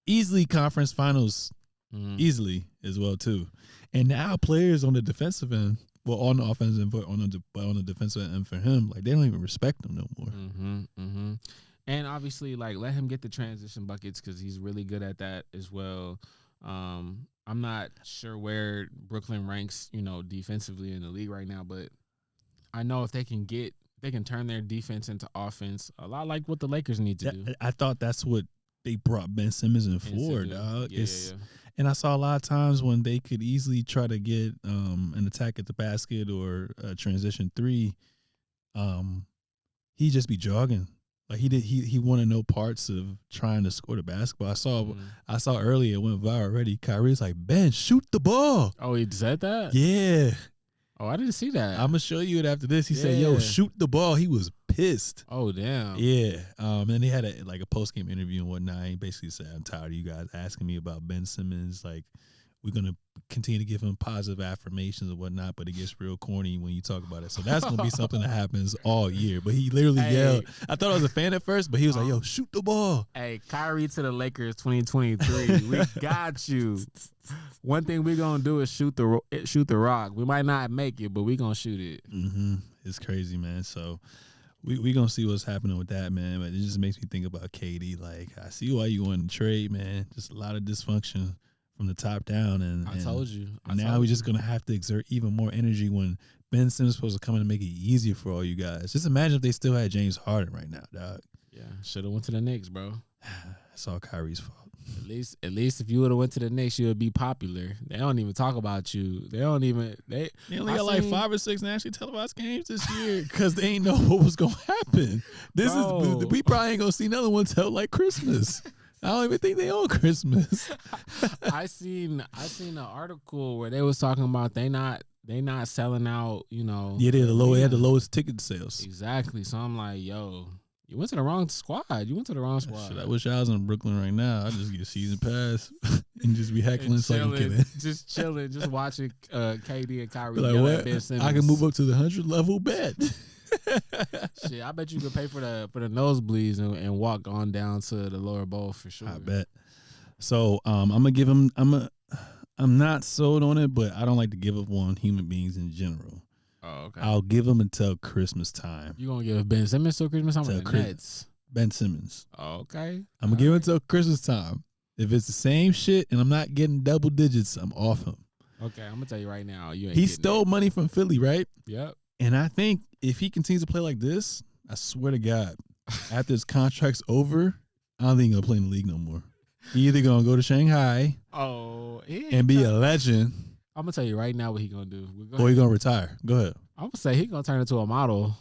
easily conference finals, easily as well too. And now players on the defensive end, well, on the offensive end, but on the defensive end for him, like they don't even respect him no more. And obviously, like, let him get the transition buckets because he's really good at that as well. I'm not sure where Brooklyn ranks, defensively in the league right now, but I know if they can turn their defense into offense, a lot like what the Lakers need to do. I thought that's what they brought Ben Simmons in for, dog. Yeah. And I saw a lot of times when they could easily try to get an attack at the basket or a transition three, he'd just be jogging. Like he wanted no parts of trying to score the basketball. I saw earlier, it went viral already. Kyrie's like, Ben, shoot the ball. Oh, he said that? Yeah. Oh, I didn't see that. I'm gonna show you it after this. He said, "Yo, shoot the ball." He was pissed. Oh, damn. Yeah. And he had a post game interview and whatnot. He basically said, "I'm tired of you guys asking me about Ben Simmons. Like, we're gonna continue to give him positive affirmations and whatnot, but it gets real corny when you talk about it. So that's gonna be something that happens all year." But he literally yelled. I thought I was a fan at first, but he was like, "Yo, shoot the ball." Hey, Kyrie to the Lakers 2023. We got you. One thing we're gonna do is shoot the rock. We might not make it, but we gonna shoot it. It's crazy, man. So we gonna see what's happening with that, man. But it just makes me think about KD. Like, I see why you want to trade, man. Just a lot of dysfunction from the top down, and I told you. Now we're just gonna have to exert even more energy when Ben Simmons is supposed to come in and make it easier for all you guys. Just imagine if they still had James Harden right now, dog. Yeah, should have went to the Knicks, bro. It's all Kyrie's fault. At least if you would have went to the Knicks, you would be popular. They don't even talk about you. They only got like 5 or 6 nationally televised games this year because they ain't know what was gonna happen. We probably ain't gonna see another one till like Christmas. I don't even think they own Christmas. I seen an article where they was talking about they not selling out. Yeah, they had the lowest ticket sales. Exactly. So I'm like, yo. You went to the wrong squad. Shit, I wish I was in Brooklyn right now. I'd just get a season pass and just be heckling so I can get in. Just chilling, just watching KD and Kyrie. Like, what? Ben Simmons. I can move up to the 100 level bet. Shit, I bet you could pay for the nosebleeds and walk on down to the lower bowl for sure. I bet. So I'm gonna give him. I'm not sold on it, but I don't like to give up on human beings in general. Oh, okay. I'll give him until Christmas time. You gonna give Ben Simmons till Christmas time? Or the Nets? Ben Simmons. Oh, okay. I'm gonna give him until Christmas time. If it's the same shit and I'm not getting double digits, I'm off him. Okay, I'm gonna tell you right now. He stole money from Philly, right? Yep. And I think if he continues to play like this, I swear to God, after his contract's over, I don't think he'll play in the league no more. He either gonna go to Shanghai and be a legend. I'm gonna tell you right now what he gonna do. Or he gonna retire. Go ahead. I'm gonna say he gonna turn into a model.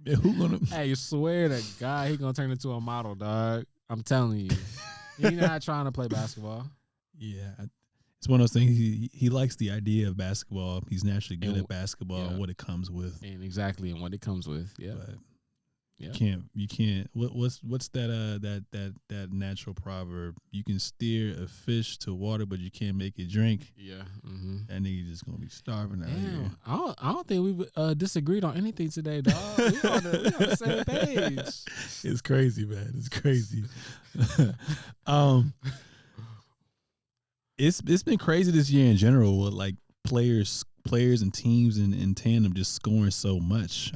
Yeah, who gonna? Hey, swear to God, he gonna turn into a model, dog. I'm telling you, he's not trying to play basketball. Yeah, it's one of those things. He likes the idea of basketball. He's naturally good at basketball and what it comes with. And what it comes with. Yeah. But you can't. What's that natural proverb? You can steer a fish to water, but you can't make it drink. Yeah. That nigga just gonna be starving out here. I don't think we disagreed on anything today, dog. we on the same page. It's crazy, man. It's crazy. It's been crazy this year in general with like players and teams in tandem just scoring so much.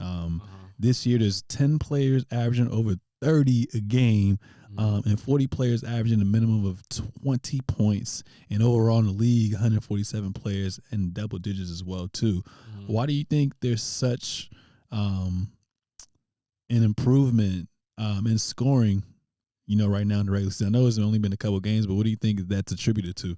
This year, there's 10 players averaging over 30 a game, and 40 players averaging a minimum of 20 points. And overall in the league, 147 players in double digits as well, too. Why do you think there's such an improvement in scoring, right now in the regular season? I know it's only been a couple games, but what do you think that's attributed to?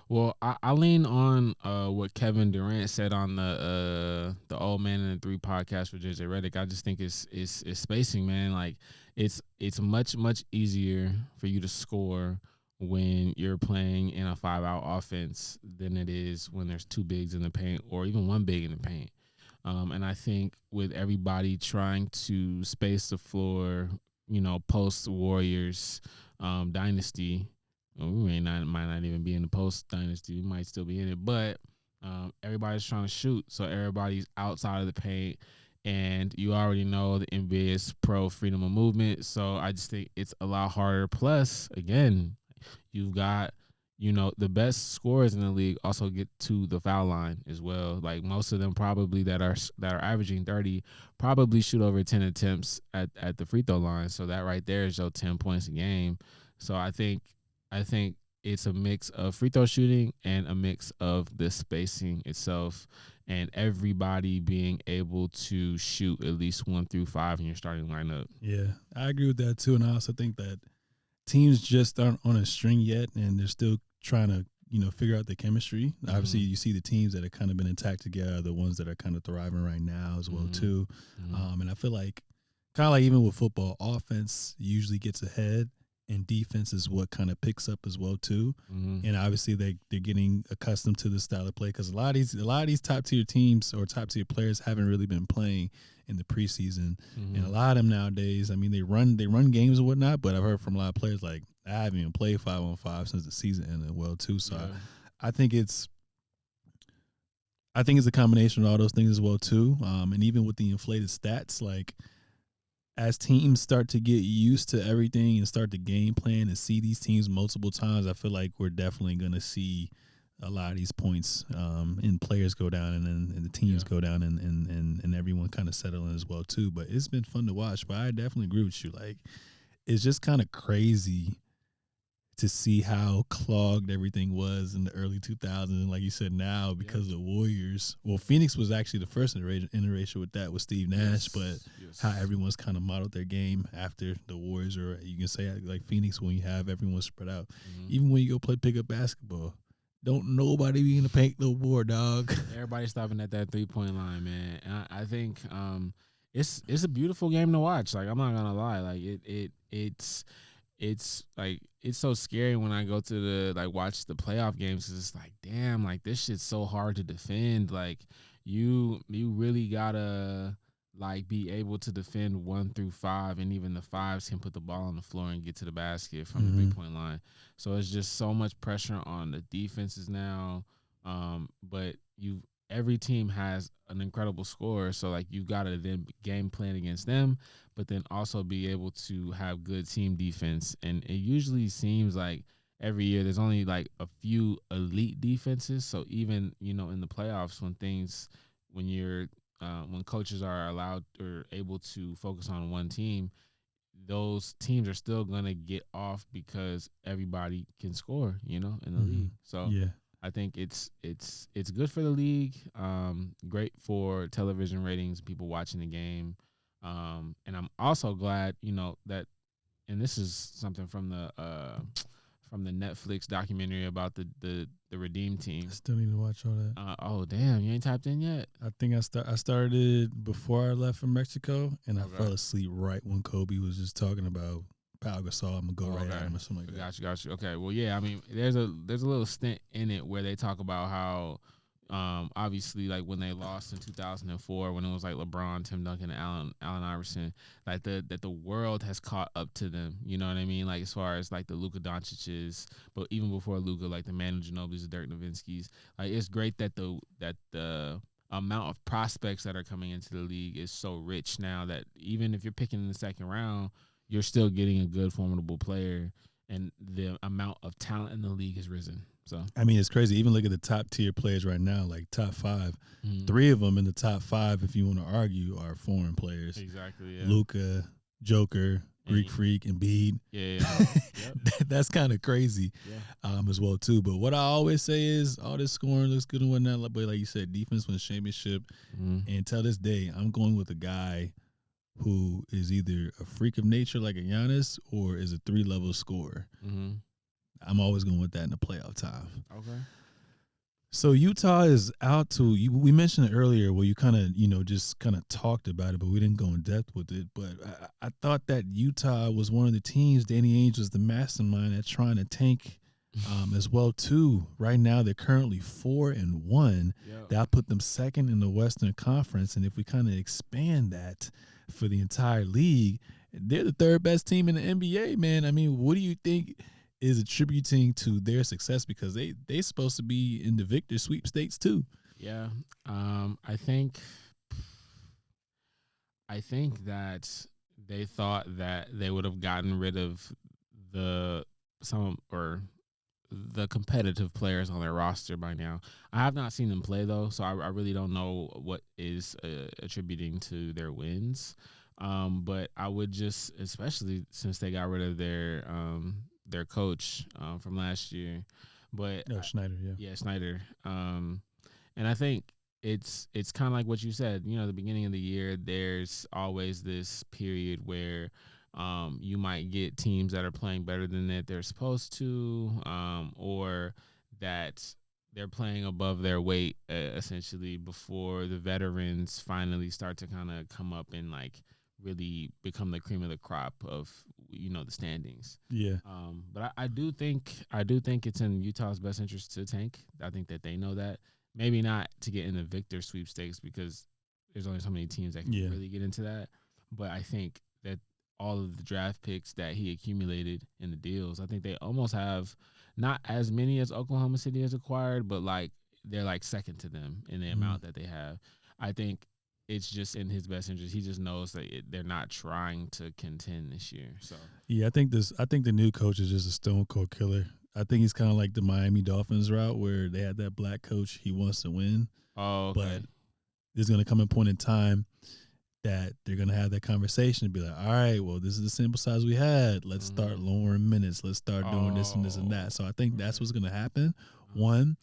Well, I lean on what Kevin Durant said on the Old Man and the Three podcast with JJ Redick. I just think it's spacing, man. Like it's much easier for you to score when you're playing in a 5-out offense than it is when there's two bigs in the paint or even one big in the paint. And I think with everybody trying to space the floor, post Warriors dynasty. We might not even be in the post dynasty. We might still be in it, but everybody's trying to shoot, so everybody's outside of the paint. And you already know the NBA is pro freedom of movement, so I just think it's a lot harder. Plus, again, you've got the best scorers in the league also get to the foul line as well. Like most of them probably that are averaging 30 probably shoot over 10 attempts at the free throw line. So that right there is your 10 points a game. So I think it's a mix of free throw shooting and a mix of the spacing itself and everybody being able to shoot at least 1 through 5 in your starting lineup. Yeah, I agree with that too. And I also think that teams just aren't on a string yet, and they're still trying to, figure out the chemistry. Obviously, you see the teams that have kind of been intact together, the ones that are kind of thriving right now as well too. And I feel like, kind of like even with football, offense usually gets ahead, and defense is what kind of picks up as well too. And obviously, they're getting accustomed to the style of play because a lot of these top tier teams or top tier players haven't really been playing in the preseason, and a lot of them nowadays, I mean, they run games and whatnot, but I've heard from a lot of players like, I haven't even played 5-on-5 since the season ended well too. So I think it's a combination of all those things as well too. And even with the inflated stats, like as teams start to get used to everything and start to game plan and see these teams multiple times, I feel like we're definitely going to see a lot of these points and players go down and the teams go down and everyone kind of settle in as well too. But it's been fun to watch. But I definitely agree with you. Like, it's just kind of crazy to see how clogged everything was in the early 2000s. And like you said, now because of the Warriors, well, Phoenix was actually the first iteration with that with Steve Nash, but how everyone's kind of modeled their game after the Warriors, or you can say like Phoenix when you have everyone spread out. Even when you go play pickup basketball, don't nobody be in the paint no more, dog. Everybody's stopping at that 3-point line, man. And I think it's a beautiful game to watch. Like, I'm not gonna lie, like it's like it's so scary when I go to watch the playoff games, because it's like, damn, like this shit's so hard to defend. Like you really gotta be able to defend 1 through 5, and even the 5s can put the ball on the floor and get to the basket from the 3-point line. So it's just so much pressure on the defenses now. But every team has an incredible scorer, so you gotta then game plan against them, but then also be able to have good team defense. And it usually seems like every year there's only a few elite defenses. So even in the playoffs, when coaches are allowed or able to focus on one team, those teams are still gonna get off because everybody can score, in the league. So yeah. I think it's good for the league. Great for television ratings, people watching the game. And I'm also glad, that, and this is something from the Netflix documentary about the Redeem team. I still need to watch all that. Oh damn, you ain't tapped in yet? I think I started before I left from Mexico, and Okay. I fell asleep right when Kobe was just talking about Pau Gasol. I'm gonna go right at him or something like that. Got you. Okay, well, yeah. I mean, there's a little stint in it where they talk about how, obviously, like when they lost in 2004, when it was like LeBron, Tim Duncan, and Allen Iverson, like that the world has caught up to them. You know what I mean? Like as far as like the Luka Doncic's, but even before Luka, like the Manu Ginobili's, the Dirk Nowitzki's. Like it's great that the amount of prospects that are coming into the league is so rich now that even if you're picking in the second round, you're still getting a good, formidable player, and the amount of talent in the league has risen. So I mean, it's crazy. Even look at the top tier players right now, like top 5. 3 of them in the top 5, if you want to argue, are foreign players. Exactly. Yeah. Luka, Joker, Greek Freak, Embiid. Yeah. Yep. That's kind of crazy, as well too. But what I always say is, all this scoring looks good and whatnot. But like you said, defense wins championship. And till this day, I'm going with a guy who is either a freak of nature like a Giannis or is a 3-level scorer. I'm always going with that in the playoff time. Okay. So Utah is out to you. We mentioned it earlier where you kind of, just kind of talked about it, but we didn't go in depth with it. But I thought that Utah was one of the teams. Danny Ainge was the mastermind at trying to tank as well too. Right now they're currently 4-1. That put them second in the Western Conference. And if we kind of expand that for the entire league, they're the 3rd best team in the NBA, man. I mean, what do you think is attributing to their success? Because they're supposed to be in the Victor sweepstakes too. Yeah. I think that they thought that they would have gotten rid of the competitive players on their roster by now. I have not seen them play though, so I really don't know what is attributing to their wins. But I would just, especially since they got rid of their coach from last year, but Schneider, Schneider. And I think it's kind of like what you said. The beginning of the year, there's always this period where you might get teams that are playing better than that they're supposed to, or that they're playing above their weight, essentially, before the veterans finally start to kind of come up and like really become the cream of the crop of the standings. Yeah. But I do think it's in Utah's best interest to tank. I think that they know that. Maybe not to get in the Victor sweepstakes because there's only so many teams that can really get into that. But I think that all of the draft picks that he accumulated in the deals, I think they almost have not as many as Oklahoma City has acquired, but like they're like second to them in the amount that they have. I think it's just in his best interest. He just knows that they're not trying to contend this year. So yeah, I think the new coach is just a stone cold killer. I think he's kind of like the Miami Dolphins route where they had that black coach. He wants to win. Oh, okay. But there's going to come a point in time that they're going to have that conversation and be like, all right, well, this is the sample size we had. Let's start lowering minutes. Let's start doing this and this and that. So I think that's what's going to happen. 1.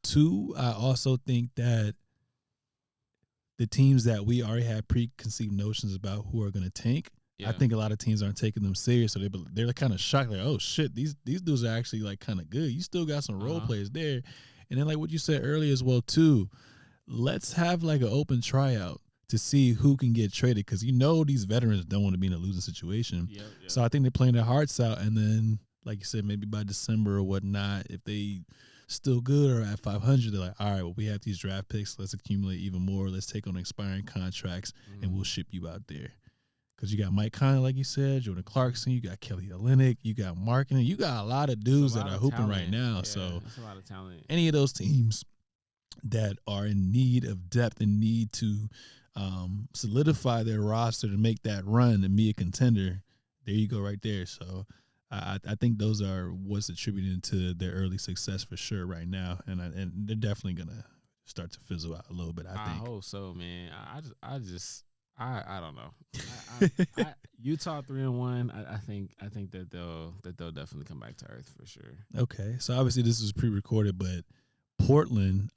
2, I also think that the teams that we already had preconceived notions about who are going to tank, I think a lot of teams aren't taking them serious, so they're kind of shocked, like, oh shit, these dudes are actually like kind of good. You still got some role players there, and then like what you said earlier as well too. Let's have like an open tryout to see who can get traded, because these veterans don't want to be in a losing situation. So I think they're playing their hearts out, and then like you said, maybe by December or whatnot, if they still good or at 500, they're like, all right, well, we have these draft picks. Let's accumulate even more. Let's take on expiring contracts, and we'll ship you out there. Because you got Mike Conley, like you said, Jordan Clarkson, you got Kelly Olynyk, you got marketing, you got a lot of dudes that are hooping right now. Yeah, so that's a lot of talent. Any of those teams that are in need of depth and need to solidify their roster to make that run and be a contender, there you go right there. So I think those are what's attributed to their early success for sure right now, and they're definitely gonna start to fizzle out a little bit. I think. I hope so, man. I don't know. Utah 3-1. I think that they'll definitely come back to earth for sure. Okay, so obviously this was pre-recorded, but Portland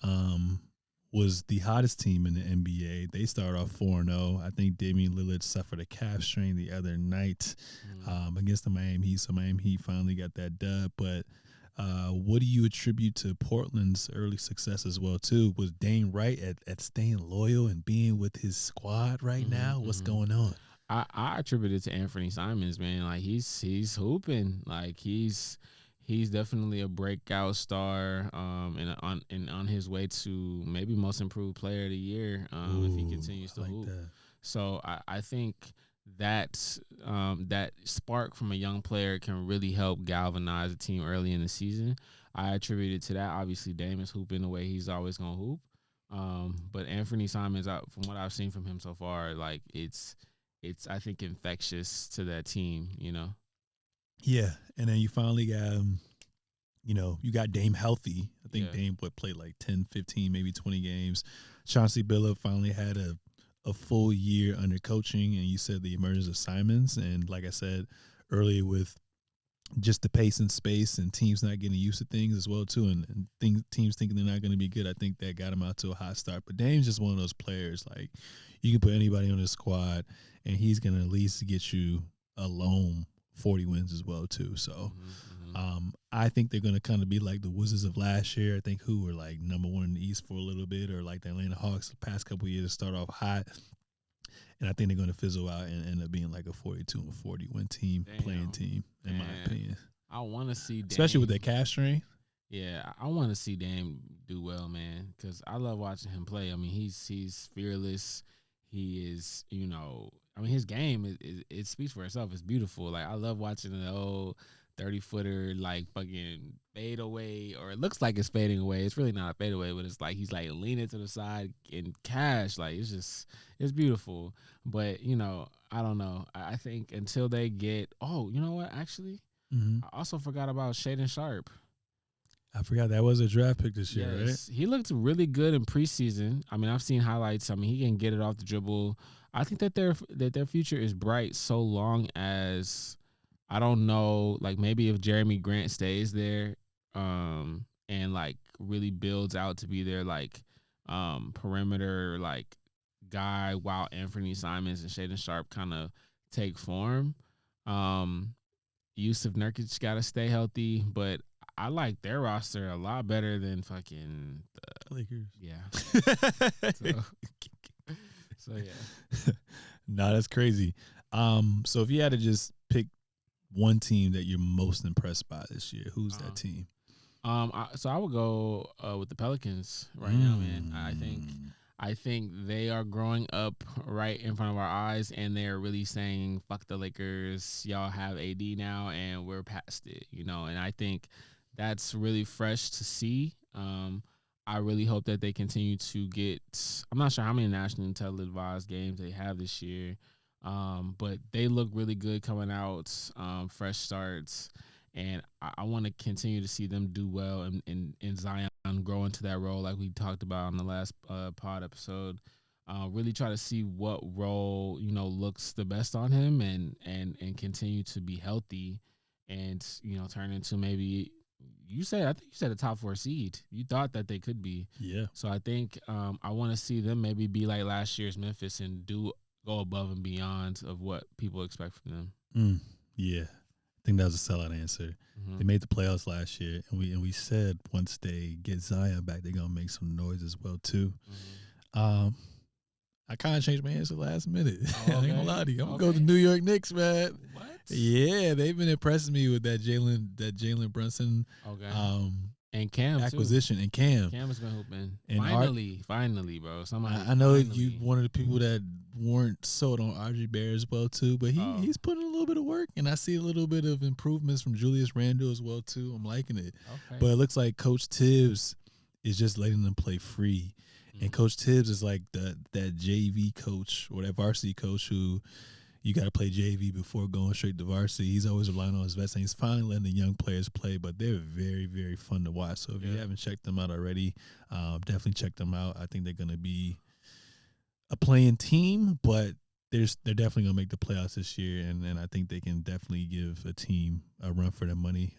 was the hottest team in the NBA. They started off 4-0. I think Damian Lillard suffered a calf strain the other night against the Miami Heat. So Miami Heat finally got that dub. But what do you attribute to Portland's early success as well, too? Was Dame right at staying loyal and being with his squad right now? What's going on? I attribute it to Anthony Simons, man. Like he's hooping. Like he's definitely a breakout star. And on his way to maybe most improved player of the year. If he continues to hoop. That. So I think that that spark from a young player can really help galvanize a team early in the season. I attribute it to that. Obviously, Dame is hooping the way he's always gonna hoop. But Anthony Simons, from what I've seen from him so far, like it's I think infectious to that team, you know. Yeah, and then you finally got you got Dame healthy. I think Dame played like 10, 15, maybe 20 games. Chauncey Billups finally had a full year under coaching, and you said the emergence of Simons, and like I said earlier, with just the pace and space and teams not getting used to things as well too, and teams thinking they're not going to be good. I think that got him out to a hot start. But Dame's just one of those players, like you can put anybody on his squad and he's going to at least get you alone 40 wins as well too. So I think they're going to kind of be like the Wizards of last year. I think who were like number one in the East for a little bit, or like the Atlanta Hawks the past couple of years start off hot. And I think they're going to fizzle out and end up being like a 42 and 40 win team, playing team, in my opinion. I want to see Dame, especially with that calf strain. Yeah, I want to see Dame do well, man, because I love watching him play. I mean, he's fearless. He is, his game it speaks for itself. It's beautiful. Like I love watching the old 30-footer like fucking fade away, or it looks like it's fading away. It's really not a fade away, but it's like he's like leaning to the side and cash. Like it's beautiful. But I don't know. I think until they get you know what? Actually, I also forgot about Shaedon Sharpe. I forgot that was a draft pick this year, right? He looked really good in preseason. I mean, I've seen highlights. I mean, he can get it off the dribble. I think that their future is bright so long as, I don't know, like maybe if Jeremy Grant stays there and like really builds out to be their like perimeter like guy while Anthony Simons and Shaedon Sharpe kind of take form. Yusuf Nurkic got to stay healthy, but I like their roster a lot better than fucking the Lakers. Yeah. So yeah. No, that's crazy. So if you had to just pick one team that you're most impressed by this year, who's that team? So I would go with the Pelicans right now, man. I think they are growing up right in front of our eyes, and they're really saying, "Fuck the Lakers, y'all have AD now, and we're past it," And I think that's really fresh to see. I really hope that they continue to get. I'm not sure how many nationally televised games they have this year, but they look really good coming out, fresh starts, and I want to continue to see them do well and Zion grow into that role like we talked about on the last pod episode. Really try to see what role looks the best on him, and continue to be healthy, and turn into maybe. I think you said a top 4 seed. You thought that they could be. Yeah. So I think I want to see them maybe be like last year's Memphis and go above and beyond of what people expect from them. Yeah. I think that was a sellout answer. They made the playoffs last year, and we said once they get Zion back, they're gonna make some noise as well too. I kind of changed my answer last minute. I ain't gonna lie to you. I'm gonna go to New York Knicks, man. What? Yeah, they've been impressing me with that Jalen Brunson and Cam acquisition, too. and Cam. Cam has been hooping. And Finally, bro. I know you one of the people that weren't sold on RJ Barrett as well too, but he's putting a little bit of work, and I see a little bit of improvements from Julius Randle as well too. I'm liking it. Okay. But it looks like Coach Tibbs is just letting them play free. And Coach Tibbs is like that JV coach or that varsity coach who you got to play JV before going straight to varsity. He's always relying on his vets, and he's finally letting the young players play, but they're very, very fun to watch. So if you haven't checked them out already, definitely check them out. I think they're going to be a playing team, but they're definitely gonna make the playoffs this year, and I think they can definitely give a team a run for their money.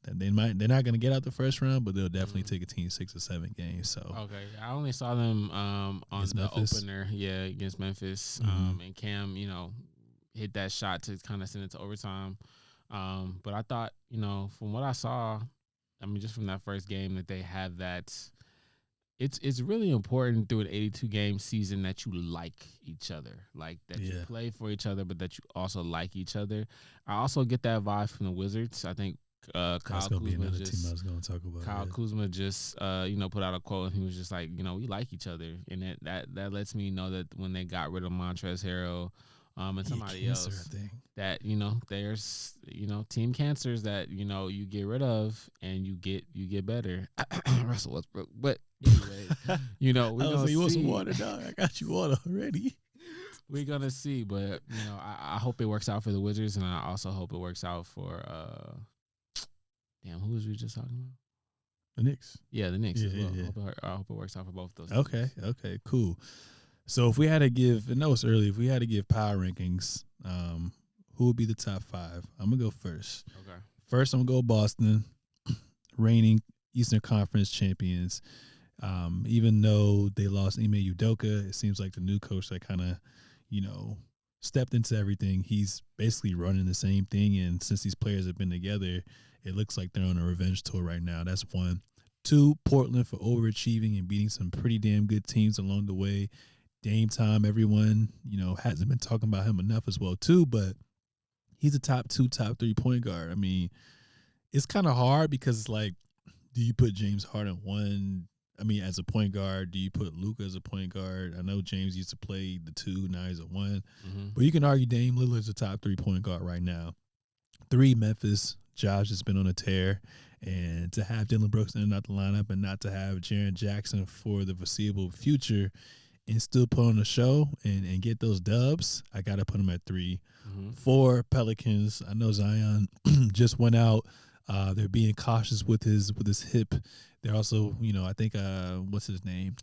They're not gonna get out the first round, but they'll definitely take a team 6 or 7 games. So okay, I only saw them on Against the Memphis? opener, against Memphis. And Cam, hit that shot to kind of send it to overtime. But I thought, from what I saw, I mean, just from that first game, that they have that. It's really important through an 82 game season that you like each other, like that you play for each other, but that you also like each other. I also get that vibe from the Wizards. I think Kyle Kuzma just put out a quote, and he was just like, we like each other, and that lets me know that when they got rid of Montrezl Harrell and somebody else, I think. that there's team cancers that you get rid of and you get better. Russell Westbrook, but anyway, we're gonna see. You want some water, dog? I got you water already. We're gonna see, but I hope it works out for the Wizards, and I also hope it works out for who was we just talking about? The Knicks. Yeah, the Knicks as well. Yeah. I hope it works out for both those. Okay, cool. So if we had to give, I know it's early, if we had to give power rankings, who would be the top 5? I'm gonna go first. Okay. First, I'm gonna go Boston, reigning Eastern Conference champions. Even though they lost Ime Udoka, it seems like the new coach that kind of, stepped into everything. He's basically running the same thing, and since these players have been together, it looks like they're on a revenge tour right now. That's 1. 2, Portland for overachieving and beating some pretty damn good teams along the way. Dame time, everyone, hasn't been talking about him enough as well, too, but he's a top 2, top 3 point guard. I mean, it's kind of hard because it's like, do you put James Harden 1? I mean, as a point guard, do you put Luka as a point guard? I know James used to play the 2, now he's a 1. But you can argue Dame Lillard's a top 3 point guard right now. 3, Memphis. Josh has been on a tear. And to have Dylan Brooks in and out the lineup and not to have Jaren Jackson for the foreseeable future and still put on a show and get those dubs, I got to put him at 3. 4, Pelicans. I know Zion just went out. They're being cautious with his hip. They're also, I think, what's his name?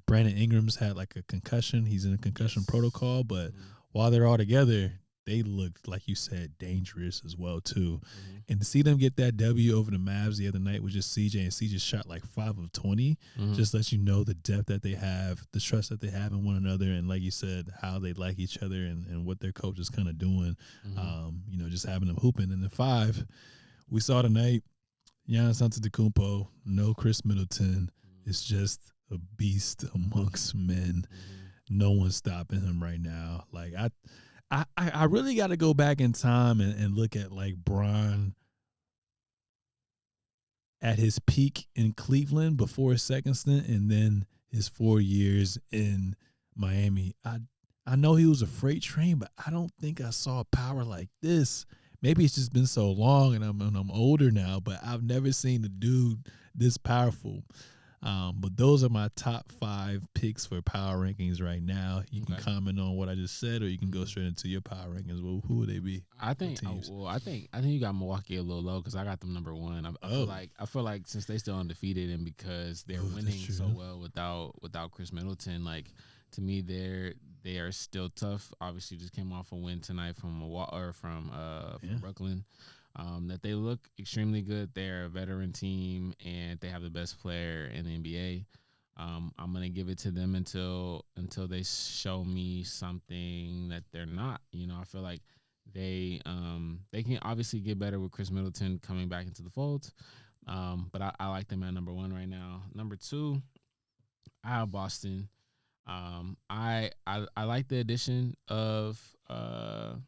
Brandon Ingram's had like a concussion. He's in a concussion protocol. But while they're all together, they looked, like you said, dangerous as well, too. And to see them get that W over the Mavs the other night with just CJ, and CJ shot like 5 of 20, just lets you know the depth that they have, the trust that they have in one another, and like you said, how they like each other and what their coach is kind of doing, just having them hooping. And then 5, we saw tonight, Giannis Antetokounmpo, no Chris Middleton. It's just a beast amongst men. No one's stopping him right now. Like, I really got to go back in time and look at, like, Bron at his peak in Cleveland before his second stint and then his 4 years in Miami. I know he was a freight train, but I don't think I saw power like this. Maybe it's just been so long and I'm older now, but I've never seen a dude this powerful. But those are my top 5 picks for power rankings right now. You can comment on what I just said, or you can go straight into your power rankings. Well, who would they be? I think you got Milwaukee a little low because I got them number 1. I feel like since they still undefeated and because they're winning so well without Chris Middleton, like, to me they are still tough. Obviously, just came off a win tonight from Brooklyn. That they look extremely good. They're a veteran team, and they have the best player in the NBA. I'm gonna give it to them until they show me something that they're not. I feel like they can obviously get better with Chris Middleton coming back into the fold. But I like them at number 1 right now. Number 2, I have Boston. I like the addition of oh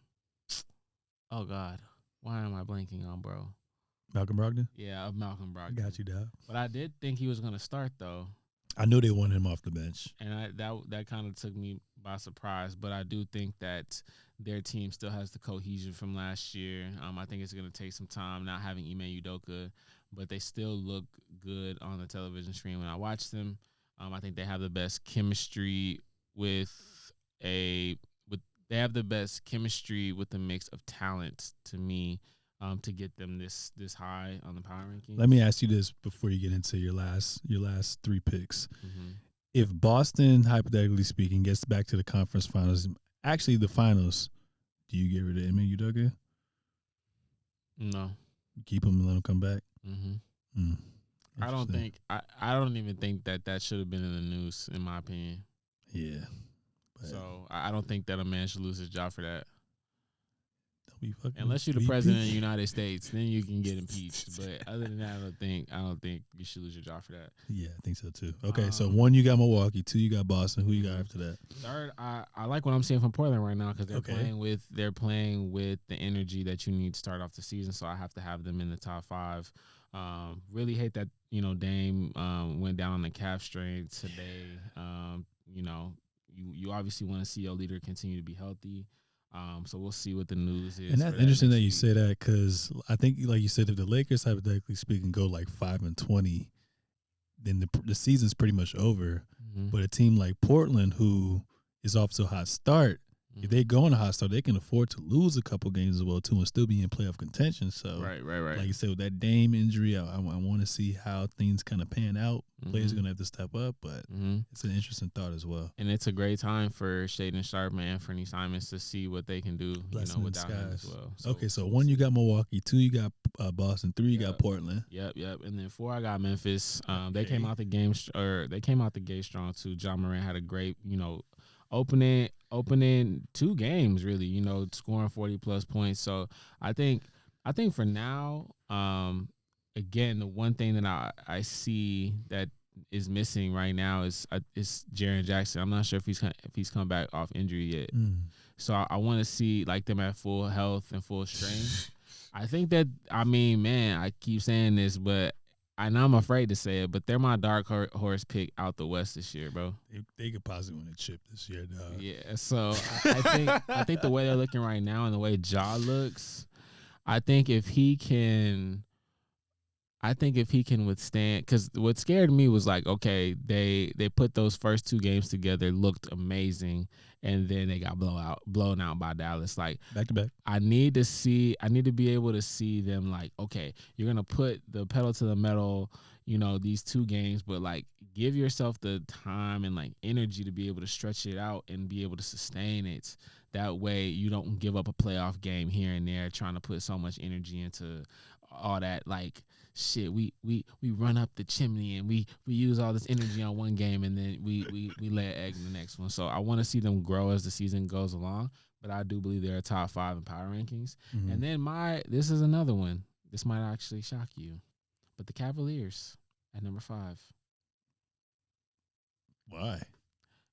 God, why am I blanking on, bro? Malcolm Brogdon? Yeah, of Malcolm Brogdon. I got you, dog. But I did think he was gonna start though. I knew they wanted him off the bench, and that kind of took me by surprise. But I do think that their team still has the cohesion from last year. I think it's gonna take some time not having Ime Udoka, but they still look good on the television screen when I watch them. I think they have the best chemistry with the mix of talent to me, to get them this high on the power ranking. Let me ask you this before you get into your last 3 picks. If Boston, hypothetically speaking, gets back to the conference finals, Actually, the finals. Do you get rid of Ime Udoka? No. You keep him and let him come back. Mm-hmm. I don't think. I don't even think that should have been in the news, in my opinion. Yeah. So I don't think that a man should lose his job for that. Don't be fucking. Unless you're the president of the United States, then you can get impeached. But other than that, I don't think you should lose your job for that. Yeah, I think so too. Okay, so 1 you got Milwaukee, 2 you got Boston. Who you got after that? Third, I like what I'm seeing from Portland right now because they're playing with the energy that you need to start off the season. So I have to have them in the top 5. Really hate that Dame went down on the calf strain today. You obviously want to see your leader continue to be healthy. So we'll see what the news is. And that's interesting that you say that because I think, like you said, if the Lakers, hypothetically speaking, go like 5-20, then the season's pretty much over. Mm-hmm. But a team like Portland, who is off to a hot start, if they go on a hot start, they can afford to lose a couple games as well too, and still be in playoff contention. So, right. Like you said, with that Dame injury, I want to see how things kind of pan out. Mm-hmm. Players are gonna have to step up, but it's an interesting thought as well. And it's a great time for Shaedon Sharpe and Anthony Simons to see what they can do, without him as well. So 1 you got Milwaukee, 2 you got Boston, 3 you got Portland. Yep. And then 4 I got Memphis. They came out the gate strong too. John Morant had a great, opening 2 games really, scoring 40+ points. So I think for now, again, the one thing that I see that is missing right now is Jaren Jackson. I'm not sure if he's come back off injury yet. So I want to see like them at full health and full strength. I think that I keep saying this, but I know I'm afraid to say it, but they're my dark horse pick out the West this year, bro. They could possibly win a chip this year, dog. Yeah, so I think the way they're looking right now and the way Ja looks, I think if he can withstand, because what scared me was like, okay, they put those first 2 games together, looked amazing, and then they got blown out by Dallas. Like back to back. I need to be able to see them like, okay, you're gonna put the pedal to the metal, these 2 games, but like give yourself the time and like energy to be able to stretch it out and be able to sustain it. That way you don't give up a playoff game here and there trying to put so much energy into all that like shit. We run up the chimney and we use all this energy on one game and then we lay an egg in the next one. So I want to see them grow as the season goes along, but I do believe they're a top 5 in power rankings. Mm-hmm. And then this is another one. This might actually shock you, but the Cavaliers at number 5. Why?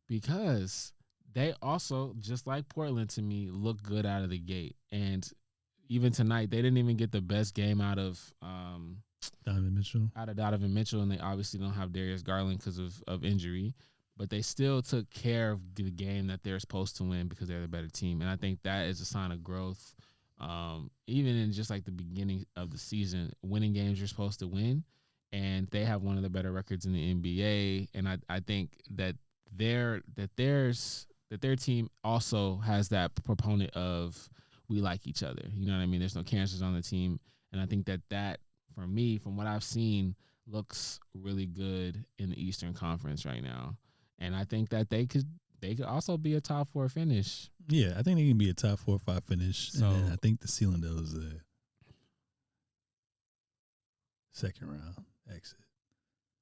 Because they also, just like Portland to me, look good out of the gate. And even tonight, they didn't even get the best game out of Donovan Mitchell, and they obviously don't have Darius Garland because of injury. But they still took care of the game that they're supposed to win because they're the better team. And I think that is a sign of growth. Even in just like the beginning of the season, winning games you're supposed to win. And they have one of the better records in the NBA. And I think that their team also has that proponent of we like each other. You know what I mean? There's no cancers on the team. And I think that for me, from what I've seen, looks really good in the Eastern Conference right now. And I think that they could also be a top 4 finish. Yeah, I think they can be a top 4 or 5 finish. So, and then I think the ceiling though is a second round exit.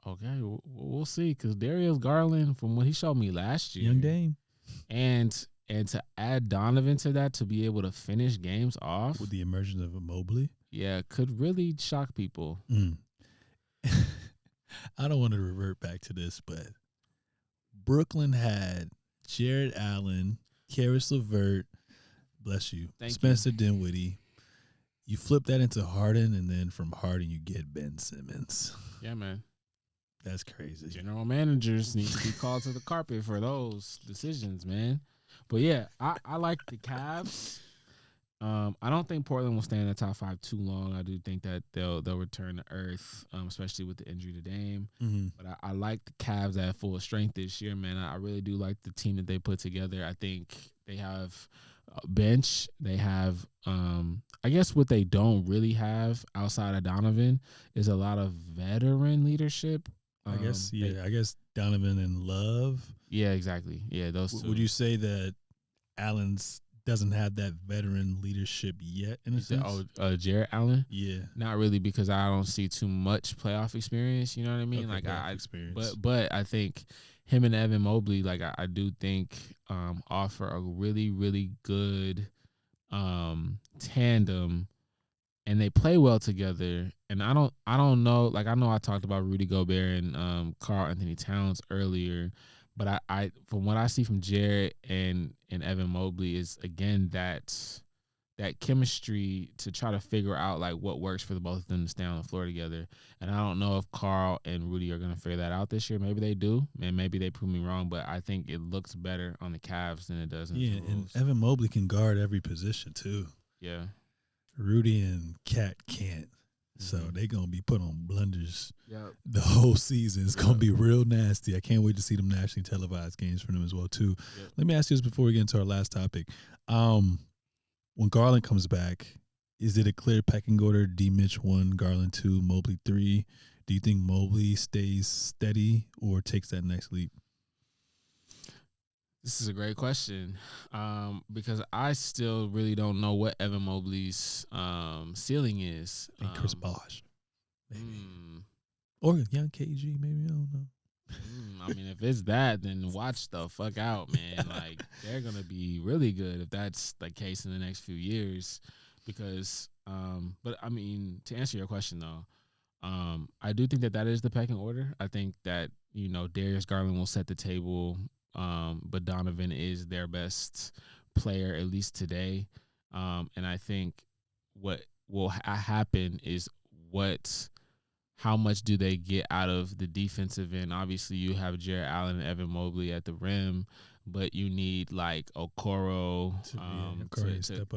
Okay, we'll see. Because Darius Garland, from what he showed me last year, young Dame, and to add Donovan to that to be able to finish games off with the emergence of a Mobley, could really shock people. I don't want to revert back to this, but Brooklyn had Jared Allen, Karis LeVert, bless you, Spencer Dinwiddie. You flip that into Harden, and then from Harden you get Ben Simmons. Yeah, man. That's crazy. General managers need to be called to the carpet for those decisions, man. But yeah, I like the Cavs. I don't think Portland will stay in the top 5 too long. I do think that they'll return to earth, especially with the injury to Dame. Mm-hmm. But I like the Cavs at full strength this year, man. I really do like the team that they put together. I think they have a bench. They have, I guess what they don't really have outside of Donovan is a lot of veteran leadership. I guess Donovan and Love. Yeah, exactly. Yeah, those two. Would you say that Allen's doesn't have that veteran leadership yet in a sense. Jarrett Allen? Yeah. Not really, because I don't see too much playoff experience. You know what I mean? Okay, Like experience. but I think him and Evan Mobley, like I do think offer a really, really good tandem, and they play well together. And I don't know, like I know I talked about Rudy Gobert and Karl Anthony Towns earlier, but I from what I see from Jarrett and Evan Mobley is again that chemistry to try to figure out like what works for the both of them to stay on the floor together. And I don't know if Karl and Rudy are going to figure that out this year. Maybe they do, and maybe they prove me wrong, but I think it looks better on the Cavs than it does in the Yeah, and Timberwolves. Evan Mobley can guard every position too. Yeah. Rudy and Cat can't. So they're going to be put on blunders Yep. the whole season. It's going to be real nasty. I can't wait to see them nationally televised games for them as well, too. Yep. Let me ask you this before we get into our last topic. When Garland comes back, is it a clear pecking order? D. Mitch 1, Garland 2, Mobley 3? Do you think Mobley stays steady or takes that next leap? This is a great question, because I still really don't know what Evan Mobley's ceiling is. And Chris Bosh, maybe. Or young KG, maybe. I don't know. I mean, if it's that, then watch the fuck out, man. Like, they're going to be really good if that's the case in the next few years. Because, but I mean, to answer your question, though, I do think that is the pecking order. I think that, Darius Garland will set the table, but Donovan is their best player, at least today. And I think what will happen is how much do they get out of the defensive end? Obviously, you have Jarrett Allen and Evan Mobley at the rim, but you need like Okoro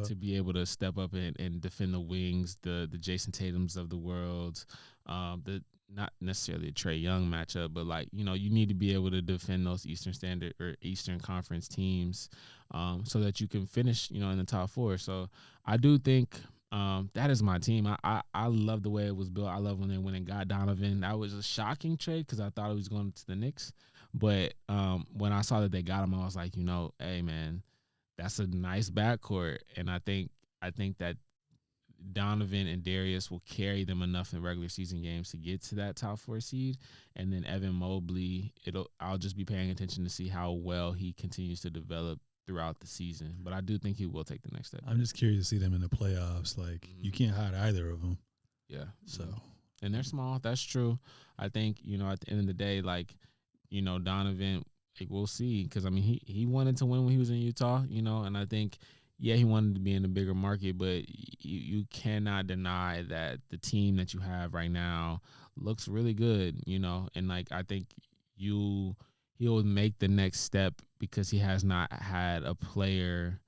to be able to step up and defend the wings, the Jason Tatums of the world, the not necessarily a Trae Young matchup, but like, you need to be able to defend those Eastern Standard or Eastern Conference teams, so that you can finish, in the top 4. So I do think that is my team. I love the way it was built. I love when they went and got Donovan. That was a shocking trade because I thought it was going to the Knicks. But when I saw that they got him, I was like, hey man, that's a nice backcourt. And I think that Donovan and Darius will carry them enough in regular season games to get to that top 4 seed. And then Evan Mobley, I'll just be paying attention to see how well he continues to develop throughout the season. But I do think he will take the next step. I'm just curious to see them in the playoffs. Like, you can't hide either of them. Yeah. So, and they're small. That's true. I think, at the end of the day, like, Donovan, like, we'll see. Because, I mean, he wanted to win when he was in Utah, and I think, he wanted to be in a bigger market, but you cannot deny that the team that you have right now looks really good, and like, I think he'll make the next step because he has not had a player,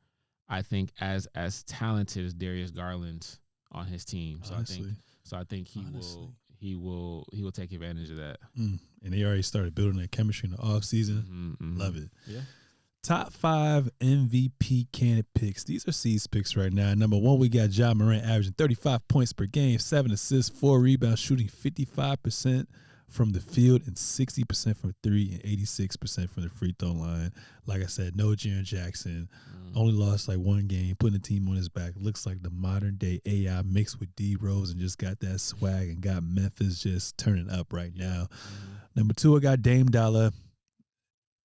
I think, as talented as Darius Garland on his team. So I think he will take advantage of that. And they already started building that chemistry in the offseason. Love it. Yeah. Top 5 MVP candidate picks. These are C's picks right now. Number 1, we got Ja Morant averaging 35 points per game, 7 assists, 4 rebounds, shooting 55% from the field and 60% from 3 and 86% from the free throw line. Like I said, no Jaren Jackson. Only lost like 1 game, putting the team on his back. Looks like the modern day AI mixed with D Rose and just got that swag and got Memphis just turning up right now. Number 2, I got Dame Dollar.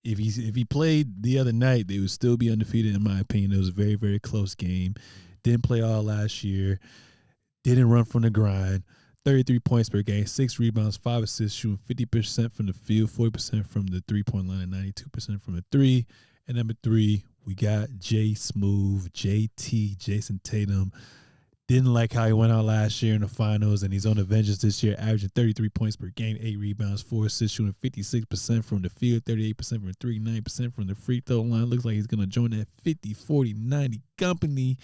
If he played the other night, they would still be undefeated, in my opinion. It was a very, very close game. Didn't play all last year. Didn't run from the grind. 33 points per game, 6 rebounds, 5 assists, shooting 50% from the field, 40% from the three-point line, and 92% from the 3. And number 3, we got J Smooth, JT, Jason Tatum. Didn't like how he went out last year in the finals, and he's on the vengeance this year, averaging 33 points per game, 8 rebounds, 4 assists, shooting 56% from the field, 38% from the 3, 9% from the free throw line. Looks like he's going to join that 50, 40, 90 company.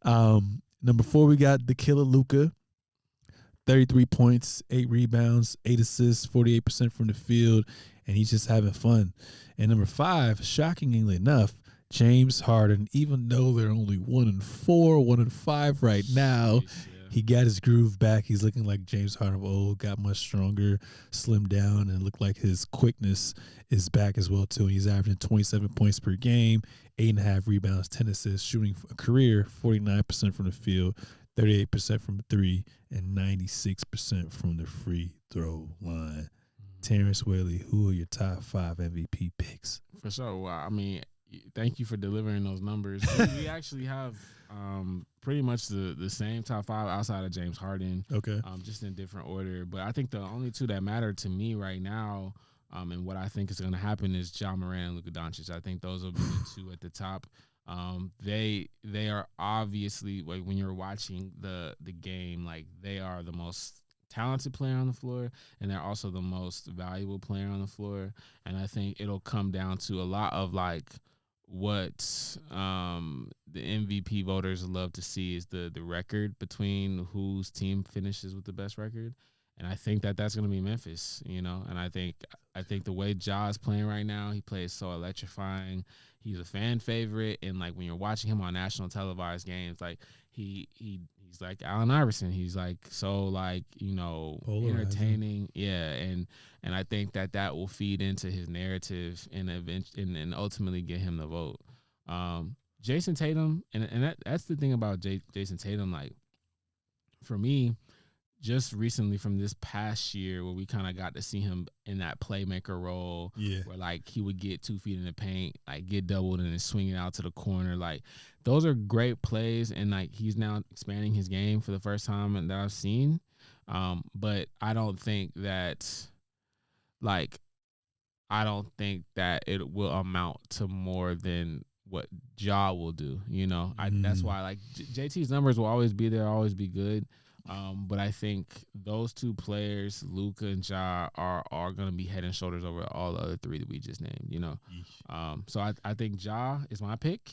Number 4, we got the killer Luka. 33 points, 8 rebounds, 8 assists, 48% from the field, and he's just having fun. And number 5, shockingly enough, James Harden, even though they're only 1-4, 1-5 right now, He got his groove back. He's looking like James Harden of old, got much stronger, slimmed down, and looked like his quickness is back as well, too. He's averaging 27 points per game, 8.5 rebounds, 10 assists, shooting a career 49% from the field, 38% from three, and 96% from the free throw line. Terrence Whaley, who are your top 5 MVP picks? For sure. Well, I mean, thank you for delivering those numbers. We actually have pretty much the same top 5 outside of James Harden. Okay. Just in different order. But I think the only two that matter to me right now, and what I think is going to happen is Ja Morant and Luka Doncic. I think those will be the two at the top. They are obviously, like, when you're watching the game, like, they are the most talented player on the floor, and they're also the most valuable player on the floor. And I think it'll come down to a lot of, like, what the MVP voters love to see is the record between whose team finishes with the best record. And I think that's going to be Memphis, you know. And I think the way Ja is playing right now, he plays so electrifying. He's a fan favorite, and, like, when you're watching him on national televised games, like, he's like Allen Iverson. He's, like, so, like, you know, entertaining. Yeah, and I think that will feed into his narrative and ultimately get him the vote. Jason Tatum, and that's the thing about Jason Tatum. Like, for me, just recently from this past year where we kind of got to see him in that playmaker role, where, like, he would get 2 feet in the paint, like, get doubled and then swing it out to the corner. Like, those are great plays, and, like, he's now expanding his game for the first time that I've seen. But I don't think that it will amount to more than what Ja will do, you know. That's why, like, JT's numbers will always be there, always be good. But I think those two players, Luka and Ja, are going to be head and shoulders over all the other 3 that we just named, you know. So I think Ja is my pick,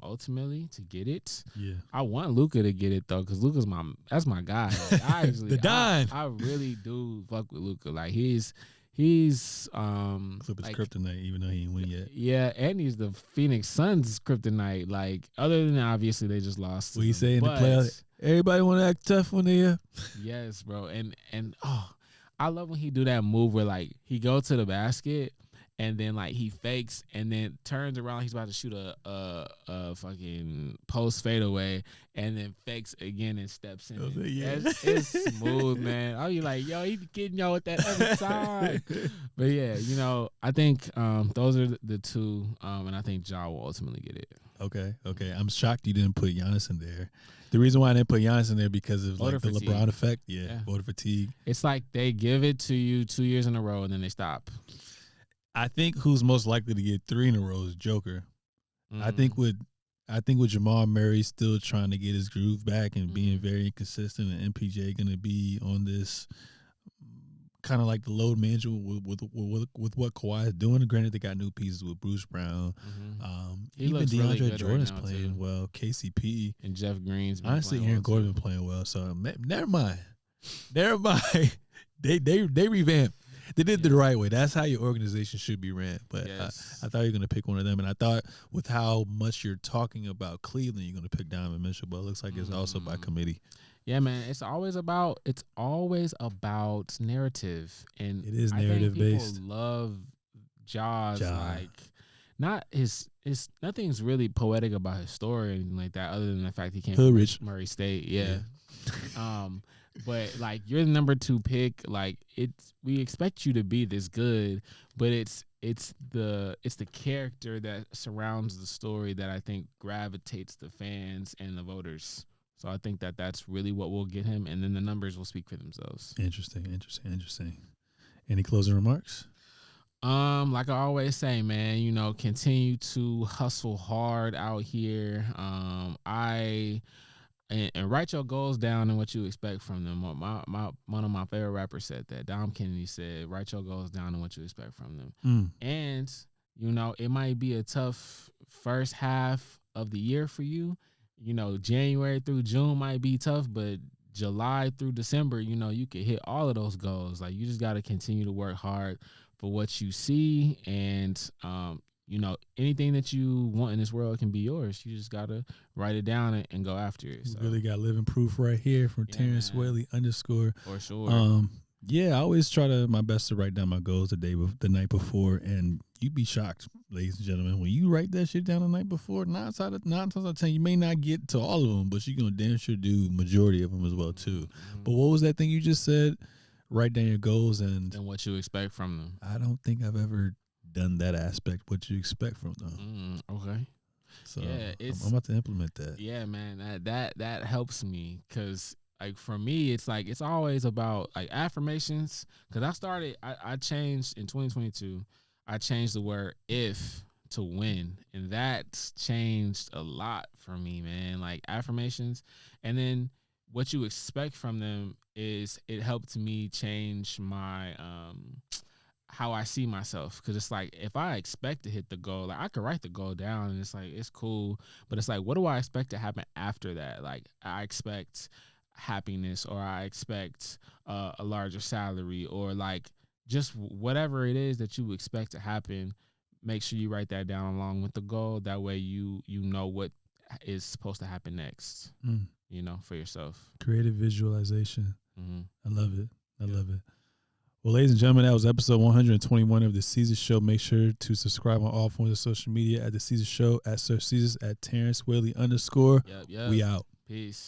ultimately, to get it. Yeah. I want Luka to get it, though, because Luka's that's my guy. Like, I actually, I really do fuck with Luka. Like, he's Clippers like, kryptonite, even though he ain't win yet. Yeah, and he's the Phoenix Suns kryptonite. Like, other than that, obviously they just lost. What you say in the playoffs? Everybody want to act tough when they Yes, bro. And I love when he do that move where, like, he go to the basket and then, like, he fakes and then turns around. He's about to shoot a fucking post fadeaway and then fakes again and steps in. It's smooth, man. I'll be like, yo, he be getting y'all with that every time. But yeah, you know, I think those are the two, and I think Ja will ultimately get it. Okay. I'm shocked you didn't put Giannis in there. The reason why I didn't put Giannis in there because of, like, the LeBron effect. Yeah, voter fatigue. It's like they give it to you 2 years in a row and then they stop. I think who's most likely to get 3 in a row is Joker. I think with Jamal Murray still trying to get his groove back and being very inconsistent, and MPJ going to be on this kind of like the load management with what Kawhi is doing. Granted, they got new pieces with Bruce Brown. Even DeAndre really Jordan's right playing well. KCP. And Jeff Green's been honestly, playing Aaron Gordon been playing well. So never mind. They revamped. They did it the right way. That's how your organization should be ran. But I thought you were going to pick one of them. And I thought with how much you're talking about Cleveland, you're going to pick Donovan Mitchell. But it looks like it's also by committee. Yeah, man. It's always about narrative. And it is narrative based. People love Ja's like not his nothing's really poetic about his story or anything like that, other than the fact he came from Murray State. Yeah. But, like, you're the number 2 pick. Like, we expect you to be this good, but it's the character that surrounds the story that I think gravitates the fans and the voters. So I think that's really what will get him, and then the numbers will speak for themselves. Interesting. Any closing remarks? Like I always say, man, you know, continue to hustle hard out here. And write your goals down and what you expect from them. One of my favorite rappers said that. Dom Kennedy said, write your goals down and what you expect from them. And, you know, it might be a tough first half of the year for you. You know, January through June might be tough, but July through December, you know, you can hit all of those goals. Like, you just got to continue to work hard for what you see and, anything that you want in this world can be yours. You just gotta write it down and go after it. So. We really got living proof right here from Terrence Whaley _ For sure. Yeah, I always try my best to write down my goals the night before, and you'd be shocked, ladies and gentlemen, when you write that shit down the night before. 9 times out of 10, you may not get to all of them, but you're gonna damn sure do majority of them as well too. But what was that thing you just said? Write down your goals and what you expect from them. I don't think I've ever done that aspect. What you expect from them? Okay. So I'm about to implement that. Yeah, man, that helps me because. Like for me, it's like it's always about like affirmations. Cause I changed in 2022. I changed the word "if" to "when," and that's changed a lot for me, man. Like affirmations, and then what you expect from them is it helped me change my how I see myself. Cause it's like if I expect to hit the goal, like I could write the goal down and it's like it's cool, but it's like what do I expect to happen after that? Like I expect happiness, or I expect a larger salary, or like just whatever it is that you expect to happen. Make sure you write that down along with the goal. That way you know what is supposed to happen next. For yourself. Creative visualization. I love it. I love it. Well, ladies and gentlemen, that was episode 121 of the Seezus Show. Make sure to subscribe on all forms of social media at the Seezus Show, at Sirseezus, at Terrence Whaley _. Yep. We out. Peace.